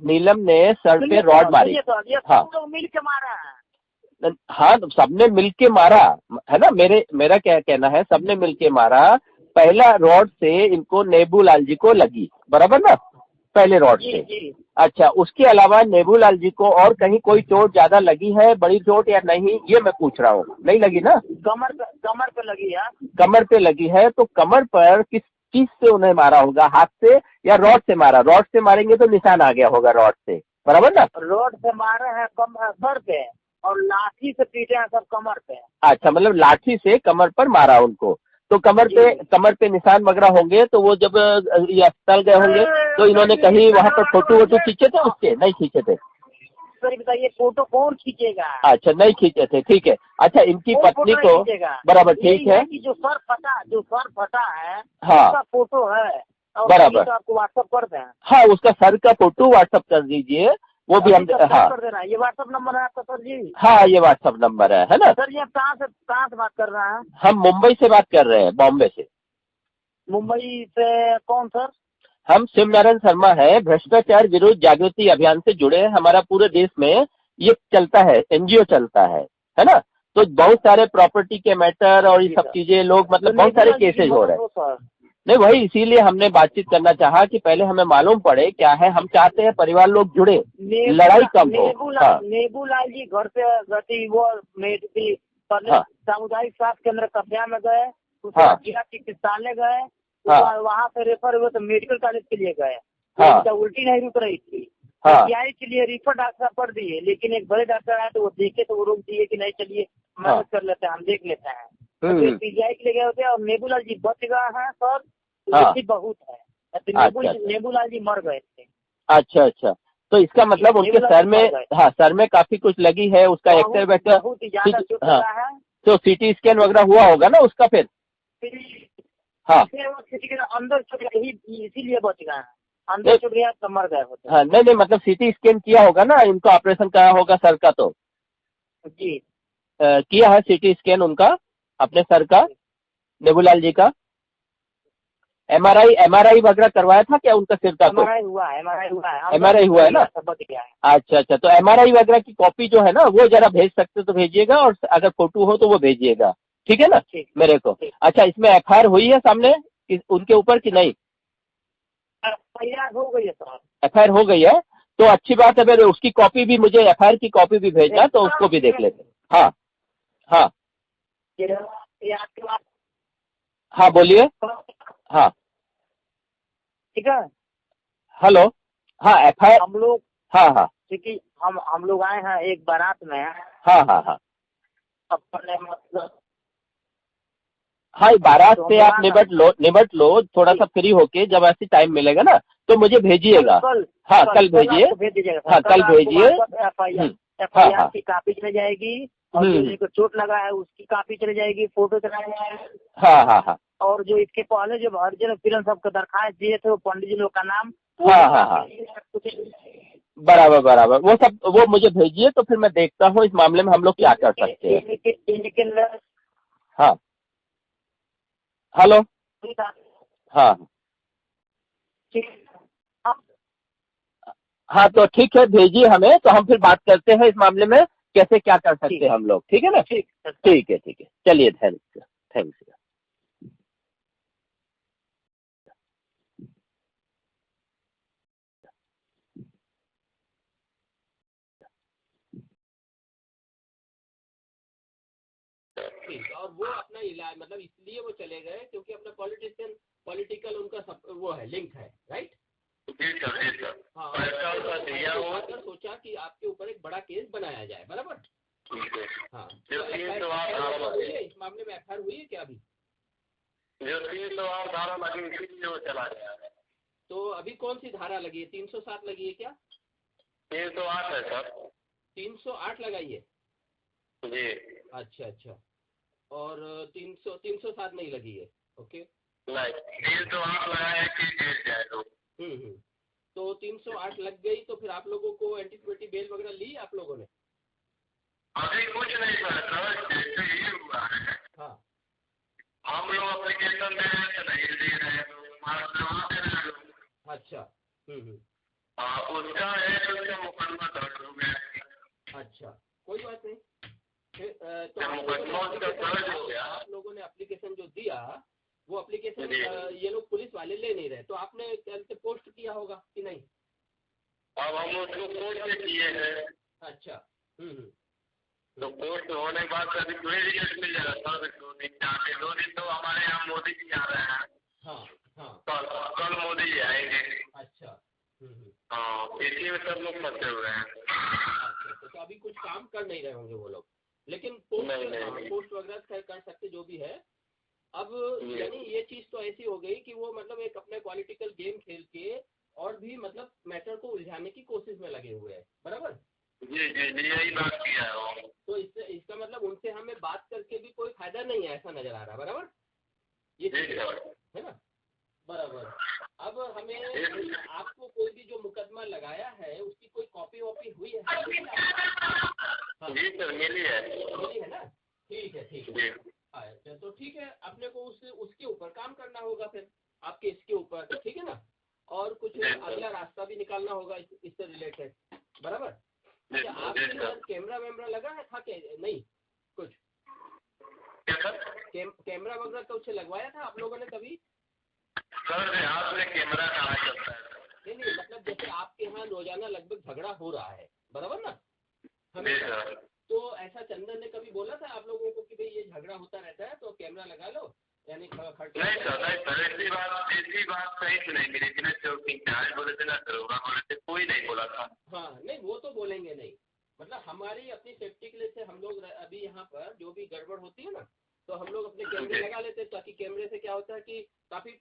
नीलम ने सर पे रॉड मारी, हाँ, मिल के मारा है। हाँ, तो सबने मिल के मारा है ना। मेरा क्या कहना है, सबने मिल के मारा। पहला रॉड से इनको नेबूलाल जी को लगी, बराबर ना, पहले रॉड से। अच्छा, उसके अलावा नेबूलाल जी को और कहीं कोई चोट ज्यादा लगी है, बड़ी चोट या नहीं, ये मैं पूछ रहा हूँ। नहीं लगी ना? कमर पे लगी है। कमर पे लगी है, तो कमर पर किस चीज से उन्हें मारा होगा? हाथ से या रॉड से मारा? रॉड से मारेंगे तो निशान आ गया होगा रॉड से, बराबर ना? रॉड से मारे हैं सर पे, और लाठी से पीटे हैं सब कमर पे। अच्छा, मतलब लाठी से कमर पर मारा उनको, तो कमर पे निशान वगैरह होंगे। तो वो जब ये अस्पताल गए होंगे तो इन्होंने कहीं वहां पर फोटो खींचे थे उसके? नहीं खींचे थे? सर बताइए फोटो कौन खींचेगा? अच्छा नहीं खींचे थे, ठीक है। अच्छा इनकी पत्नी को बराबर ठीक है कि जो सर फटा है हाँ उसका फोटो है और बराबर तो आपको व्हाट्सअप कर दें। हाँ उसका सर का फोटो व्हाट्सअप कर दीजिए, वो भी हम हाँ कर देना। ये व्हाट्सअप नंबर है आपका सर जी? हाँ ये व्हाट्सअप नंबर है ना सर जी। आप कहाँ से बात कर रहे हैं? हम मुंबई से बात कर रहे हैं, बॉम्बे से। मुंबई से कौन सर? हम शिव नारायण शर्मा है, भ्रष्टाचार विरोध जागृति अभियान से जुड़े हैं। हमारा पूरे देश में ये चलता है, एनजीओ चलता है ना। तो बहुत सारे प्रॉपर्टी के मैटर और ये सब चीजें लोग मतलब बहुत सारे केसेज हो रहे हैं। नहीं वही इसीलिए हमने बातचीत करना चाहा कि पहले हमें मालूम पड़े क्या है। हम चाहते हैं परिवार लोग जुड़े, लड़ाई कम हो। नेबूलाल जी घर से गति वो सामुदायिक स्वास्थ्य केंद्र कब्जा में गए, जिला चिकित्सालय गए, वहाँ से रेफर हुए तो मेडिकल कॉलेज के लिए गए। उल्टी नहीं रुक रही थी, पीजीआई के लिए रिफर डॉक्टर पढ़ दिए, लेकिन एक बड़े डॉक्टर आए तो वो देखे तो वो रोक दिए कि नहीं चलिए मदद कर लेते हैं, हम देख लेते हैं। तो पीजीआई के लिए गए होते और नेबूलाल जी बच गए हैं सर, बहुत है। नेबूलाल जी मर गए थे। अच्छा अच्छा, तो इसका मतलब उनके सर में हाँ सर में काफी कुछ लगी है, उसका एक्टर वेक्टर बहुत ही ज्यादा चोट लगा है। तो सीटी स्कैन वगैरह हुआ होगा ना उसका फिर? हाँ अंदर चुट गई इसीलिए बच गए हैं, अंदर चुट गया तो मर गए होते। हाँ नहीं मतलब सीटी स्कैन किया होगा ना, इनको ऑपरेशन कराया होगा सर का तो जी किया है सीटी स्कैन उनका अपने सर का, नेबूलाल जी का। एमआरआई वगैरह करवाया था क्या उनका सिर का? एमआरआई हुआ है ना। अच्छा अच्छा, तो एमआरआई वगैरह की कॉपी जो है ना वो जरा भेज सकते तो भेजिएगा, और अगर फोटो हो तो वो भेजिएगा, ठीक है ना मेरे को। अच्छा इसमें एफआईआर हुई है सामने उनके ऊपर कि नहीं? एफआईआर हो गई है सर। एफआईआर हो गई है तो अच्छी बात है, फिर उसकी कॉपी भी मुझे एफआईआर की कॉपी भी भेजना तो उसको भी देख लेते। हाँ हाँ हाँ बोलिए। हाँ ठीक है। हेलो हाँ एफआईआर हम लोग हाँ हाँ क्योंकि हम लोग आए हैं एक बारात में। हाँ हाँ हाँ अपने मतलब हाँ बारात से आप निबट लो थोड़ा सा फ्री होके, जब ऐसी टाइम मिलेगा ना तो मुझे भेजिएगा। हाँ कल भेजिए, हाँ कल भेजिए। एफआईआर की कॉपी चली जाएगी और जो जिसको चोट लगा है उसकी कॉपी चली जाएगी, फोटो चला जाएगा। हाँ हाँ हाँ और जो इसके पहले जो हरिजन पीड़न सबको दरखास्त दिए थे वो पंडित जी लोग का नाम हाँ हाँ हाँ बराबर वो सब वो मुझे भेजिए तो फिर मैं देखता हूँ इस मामले में हम लोग क्या कर सकते हैं। हाँ हेलो हाँ हाँ तो ठीक है भेजिए हमें, तो हम फिर बात करते हैं इस मामले में कैसे क्या कर सकते हैं हम लोग, ठीक है ना। ठीक है चलिए थैंक्स। और वो अपना इलाज मतलब इसलिए वो चले गए क्योंकि अपना पॉलिटिकल उनका सब वो है लिंक है, राइट। जी सर हाँ सोचा कि आपके ऊपर एक बड़ा केस बनाया जाए, बराबर। हाँ इस मामले में एफआईआर हुई है क्या अभी? जो 308 धारा लगी इसीलिए वो चला गया है। तो अभी कौन सी धारा लगी है? 307 लगी है क्या? 308 है सर। 308 लगाई है जी। अच्छा और 307 नहीं लगी है। ओके नहीं 308 लगाया कि जेल जाए लोग। तो 308 लग गई तो फिर आप लोगों को एंटीसिपेटरी बेल वगैरह ली आप लोगों ने? अभी कुछ नहीं सर, जैसे ही हुआ है। हाँ हम लोग एप्लीकेशन दे रहे थे नहीं दे रहे तो हमारा करवा दे रहे लोग। अच्छा उसका है उसका मुकदमा दर्ज हो गया। अच्छा कोई बात नहीं। तो आप लोगों ने एप्लीकेशन जो दिया वो एप्लीकेशन ये लोग पुलिस वाले ले नहीं रहे, तो आपने पोस्ट किया होगा कि नहीं? अब हम उसको पोस्ट किए हैं। अच्छा तो पोस्ट होने के बाद अभी कोई रिजल्ट मिल जाएगा सर। 2 दिन तो हमारे यहाँ मोदी जी आ रहे हैं। हाँ कल मोदी जी आएंगे। अच्छा इसी में सब लोग फंसे हुए हैं। तो अभी कुछ काम कर नहीं रहे होंगे वो लोग, लेकिन पोस्ट वगैरह कर सकते जो भी है। अब यानी ये चीज तो ऐसी हो गई कि वो मतलब एक अपने पॉलिटिकल गेम खेल के और भी मतलब मैटर को उलझाने की कोशिश में लगे हुए हैं, बराबर। जी जी जी यही बात किया है वो। तो इसका मतलब उनसे हमें बात करके भी कोई फायदा नहीं है, ऐसा नजर आ रहा है। बराबर, ये है ना? बराबर। अब हमें आपको कोई भी जो मुकदमा लगाया है उसकी कोई कॉपी वॉपी हुई है? हाँ जी सर, मिली है ना? ठीक है ठीक है। अच्छा तो ठीक है, अपने को उसके ऊपर काम करना होगा फिर, आपके इसके ऊपर, ठीक है ना? और कुछ अगला रास्ता भी निकालना होगा इससे रिलेटेड। बराबर। अच्छा, आपके घर कैमरा वैमरा लगा है था क्या? नहीं कुछ कैमरा वगैरह कुछ लगवाया था आप लोगों ने कभी? सर देहात में कैमरा कहाँ चलता है? नहीं मतलब जैसे आपके यहाँ रोजाना लगभग झगड़ा हो रहा है, बराबर ना? हमेशा। तो ऐसा चंदन ने कभी बोला था आप लोगों को कि भाई ये झगड़ा होता रहता है तो कैमरा लगा लो, यानी खर्चा? नहीं सर, ऐसी बात कहीं से नहीं मिली थी ना, इंचार्ज बोले थे ना, दरोगा बोले थे, कोई नहीं बोला था। हाँ नहीं वो तो बोलेंगे नहीं, मतलब हमारी अपनी सेफ्टी के लिए से हम लोग अभी यहाँ पर जो भी गड़बड़ होती है ना, तो हम लोग अपने कैमरे लगा लेते हैं, ताकि कैमरे से क्या होता है कि काफी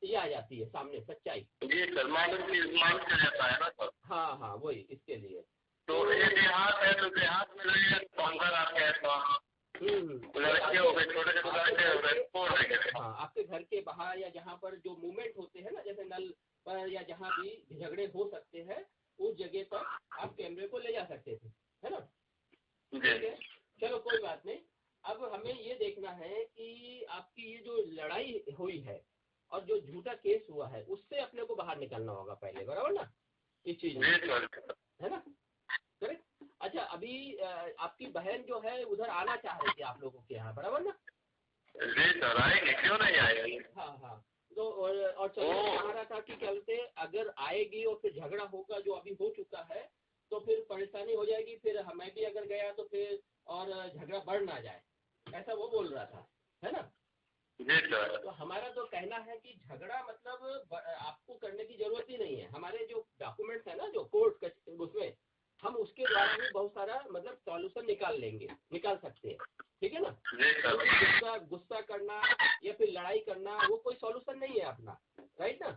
ये आ जाती है सामने सच्चाई। जी सर, मालूम रहता है ना सर। हाँ हाँ वही, इसके लिए। तो ये देहात है, तो देहात में पंखा आते हैं तो लड़के हो गए, छोटे छोटे लड़के हो गए, फोड़ देंगे। हाँ, आपके घर के बाहर या जहाँ पर जो मूवमेंट होते हैं ना, जैसे नल पर या जहाँ भी झगड़े हो सकते हैं, उस जगह पर आप कैमरे को ले जा सकते थे, है ना? ठीक है, चलो कोई बात नहीं। अब हमें ये देखना है कि आपकी ये जो लड़ाई हुई है और जो झूठा केस हुआ है, उससे अपने को बाहर निकलना होगा पहले, बराबर ना? इस चीज में, है ना? करेक्ट। अच्छा, अभी आपकी बहन जो है उधर आना चाह रही थी आप लोगों के यहाँ, बराबर ना? जी सर, आएगी, क्यों नहीं आएगी? हाँ हाँ। तो और चलो कह रहा था कि कहते अगर आएगी और फिर झगड़ा होगा जो अभी हो चुका है, तो फिर परेशानी हो जाएगी, फिर मैं भी अगर गया तो फिर और झगड़ा बढ़ ना जाए, ऐसा वो बोल रहा था, है ना? जी सर। तो हमारा तो कहना है कि झगड़ा मतलब आपको करने की जरूरत ही नहीं है। हमारे जो डॉक्यूमेंट्स है ना, जो कोर्ट उसमें हम उसके द्वारा भी बहुत सारा मतलब सॉल्यूशन निकाल सकते हैं, ठीक है ना? गुस्सा करना या फिर लड़ाई करना वो कोई सॉल्यूशन नहीं है अपना, राइट ना?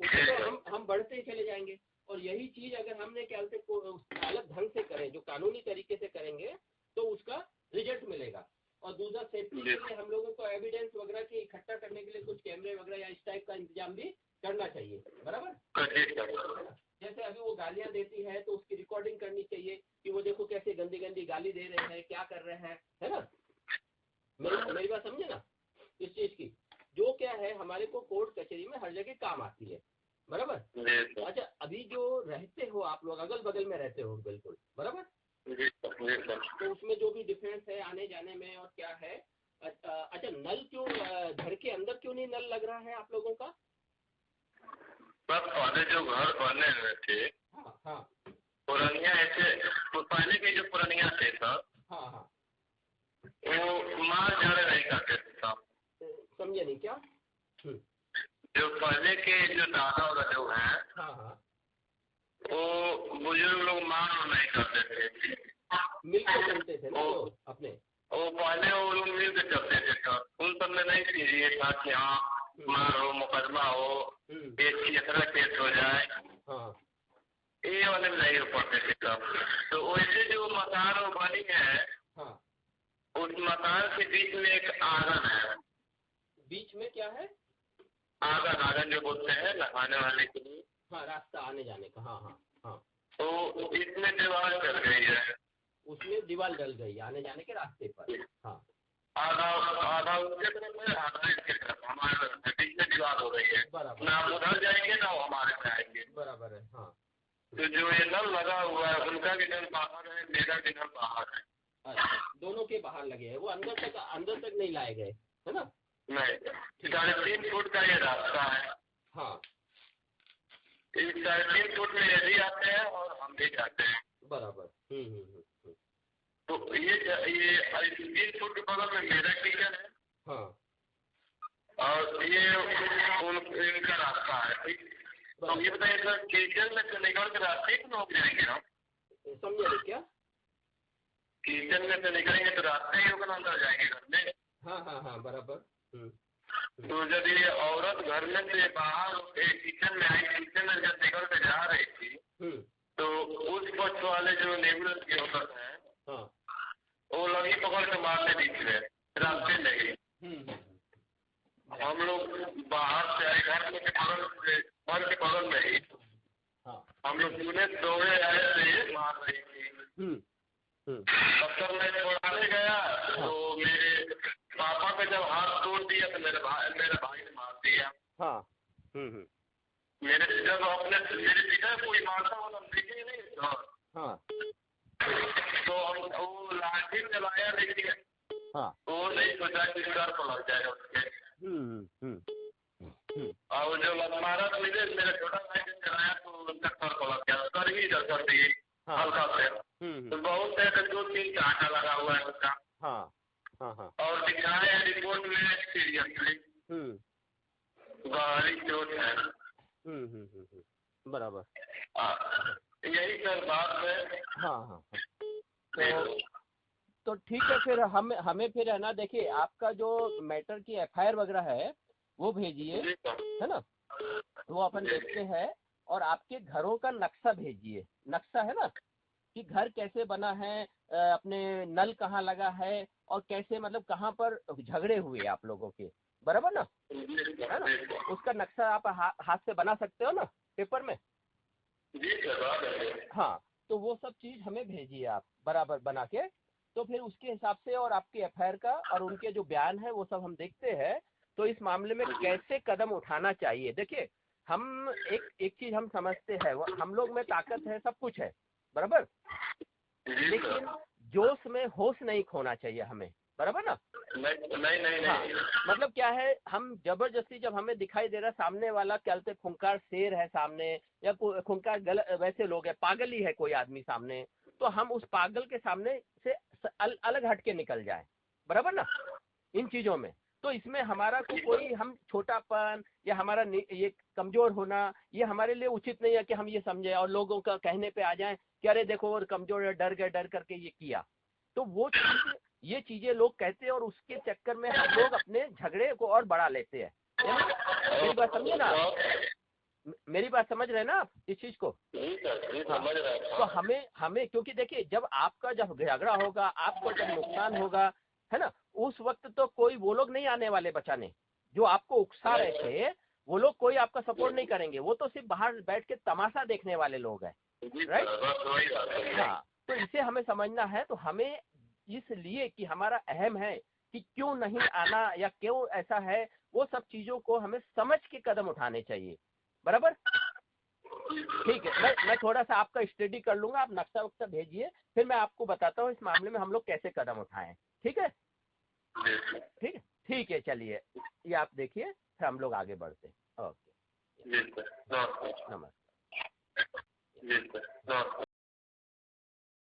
उससे तो हम बढ़ते ही चले जाएंगे। और यही चीज अगर हमने क्या अलग ढंग से करें, जो कानूनी तरीके से करेंगे, तो उसका रिजल्ट मिलेगा। और दूसरा, सेफ्टी के लिए हम लोगों को एविडेंस वगैरह की इकट्ठा करने के लिए कुछ कैमरे वगैरह या इस टाइप का इंतजाम भी करना चाहिए, बराबर? जैसे अभी वो गालियां देती है तो उसकी रिकॉर्डिंग करनी चाहिए कि वो देखो कैसे गंदी गंदी गाली दे रहे हैं, क्या कर रहे हैं, है ना? मेरी बात समझे ना इस चीज की? जो क्या है हमारे को कोर्ट कचहरी में हर जगह काम आती है, बराबर? अच्छा, अभी जो रहते हो आप लोग अगल बगल में रहते हो, बिल्कुल बराबर? तो उसमें जो भी डिफरेंस है आने जाने में और क्या है? अच्छा, नल क्यों घर के अंदर क्यों नहीं नल लग रहा है आप लोगों का? सर पहले जो घर बने हुए थे, हाँ हाँ, पुरानिया ऐसे तो पहले के जो पुरानिया थे सर, हाँ हाँ, वो मार झाड़े नहीं करते थे साहब। समझे नहीं क्या? जो पहले के जो दादा वाला जो है, हाँ हाँ, वो बुजुर्ग लोग मार नहीं करते थे, मिलकर चलते थे ना वो अपने। वो पहले वो लोग मिलकर चलते थे सर, उन सब में नहीं थी ये था कि हाँ मार हो, मुकदमा हो, तीसरा केस हो जाए, हाँ, ये वाले में नहीं हो पाते थे तब। तो वैसे जो मकान बनी है, हाँ, उस मकान के बीच में एक आंगन है। बीच में क्या है? आंगन जो बोलते हैं नहाने वाले के लिए, हाँ, रास्ता आने जाने का, हाँ हाँ हाँ। तो इसमें दीवार डल गई है, उसमें दीवार डल गई आने जाने के रास्ते पर, हाँ, आधा उसके तरफ है, आधा इसके तरफ, हमारे बीच में दीवार हो रही है, बराबर। ना उधर जाएंगे ना हमारे में आएंगे, बराबर है, हाँ। तो जो ये नल लगा हुआ है उनका भी नल बाहर है, मेरा भी नल बाहर है। अच्छा, दोनों के बाहर लगे हैं, वो अंदर तक नहीं लाए गए, है ना? नहीं, 3.5 फुट का ये रास्ता है, हाँ, 3.5 फुट में यदि आते हैं और हम भी जाते हैं, बराबर। तो ये 3 फुट के बगल में मेरा किचन है, हाँ, और ये इनका रास्ता है, ठीक। तो ये बताइए सर, किचन में से निकल कर रास्ते ही लोग जाएंगे हम? समझे क्या? किचन में से निकलेंगे तो रास्ते ही होकर अंदर जाएंगे घर में, हाँ हाँ हाँ, बराबर। तो जब ये औरत घर में से बाहर किचन में आई, किचन में जब निकल के जा रही थी, तो उस पक्ष वाले जो नेबुलस के ओनर हैं, हाँ, वो लगी पकड़ के मारने निकले रास्ते में ही। हम लोग बाहर से आए, घर के बगल में ही। हाँ, हम लोग सुने दौड़े आए थे, मार रही थी। तब तक मैं छोड़ाने गया तो मेरे पापा का जब हाथ तोड़ दिया तो मेरे भाई ने मार दिया। हाँ, मेरे पिता कोई मारता हो हम देखे नहीं सर। हाँ, तो हम वो लाठी चलाया, लेकिन हाँ, वो नहीं सोचा कि सर को लग जाएगा उसके। और जो मारा तो मेरा छोटा भाई ने चलाया तो उनका सर को लग गया, सर ही कर दिए हल्का से। तो बहुत है, 2-3 कांटा लगा हुआ है उसका। हाँ, हाँ, हाँ, और दिखाए हैं रिपोर्ट में सीरियसली बाहरी चोट है। बराबर। यही सर बात है। हाँ, तो ठीक है, फिर हमें फिर है ना, देखिए आपका जो मैटर की FIR वगैरह है वो भेजिए, है ना, वो अपन देखते हैं। और आपके घरों का नक्शा भेजिए, नक्शा है ना, कि घर कैसे बना है, अपने नल कहाँ लगा है, और कैसे मतलब कहाँ पर झगड़े हुए आप लोगों के, बराबर ना, है ना, उसका नक्शा आप हाथ से बना सकते हो ना पेपर में। हाँ, तो वो सब चीज हमें भेजिए आप बराबर बना के, तो फिर उसके हिसाब से और आपकी FIR का और उनके जो बयान है वो सब हम देखते हैं। तो इस मामले में कैसे कदम उठाना चाहिए, देखिए हम एक चीज हम समझते हैं, हम लोग में ताकत है, सब कुछ है, बराबर, लेकिन जोश में होश नहीं खोना चाहिए हमें, बराबर ना। नहीं। हाँ, मतलब क्या है, हम जबरदस्ती जब हमें दिखाई दे रहा है सामने वाला क्या बोलते खूंखार शेर है सामने, या खूंखार वैसे लोग है, पागल ही है कोई आदमी सामने, तो हम उस पागल के सामने से अलग हट के निकल जाए, बराबर ना, इन चीजों में। तो इसमें हमारा कोई हम छोटापन या हमारा ये कमजोर होना, ये हमारे लिए उचित नहीं है कि हम ये समझे और लोगों का कहने पे आ जाएं कि अरे देखो वो कमजोर है, डर गए, डर करके ये किया। तो वो चीज, ये चीजें लोग कहते हैं और उसके चक्कर में हम लोग अपने झगड़े को और बढ़ा लेते हैं। मेरी बात समझे ना, मेरी बात समझ रहे हैं ना आप इस चीज को। तो हमें क्योंकि देखिए जब आपका जब झगड़ा होगा, आपको जब नुकसान होगा, है ना, उस वक्त तो कोई वो लोग नहीं आने वाले बचाने, जो आपको उकसा रहे थे वो लोग कोई आपका सपोर्ट नहीं करेंगे, वो तो सिर्फ बाहर बैठ के तमाशा देखने वाले लोग हैं, राइट। हाँ, तो इसे हमें समझना है। तो हमें इसलिए कि हमारा अहम है कि क्यों नहीं आना या क्यों ऐसा है, वो सब चीजों को हमें समझ के कदम उठाने चाहिए, बराबर। ठीक है, मैं थोड़ा सा आपका स्टडी कर लूंगा, आप नक्शा वक्शा भेजिए, फिर मैं आपको बताता हूँ इस मामले में हम लोग कैसे कदम उठाएं। ठीक है, ठीक है, चलिए ये आप देखिए, फिर हम लोग आगे बढ़ते हैं। ओके, नमस्कार।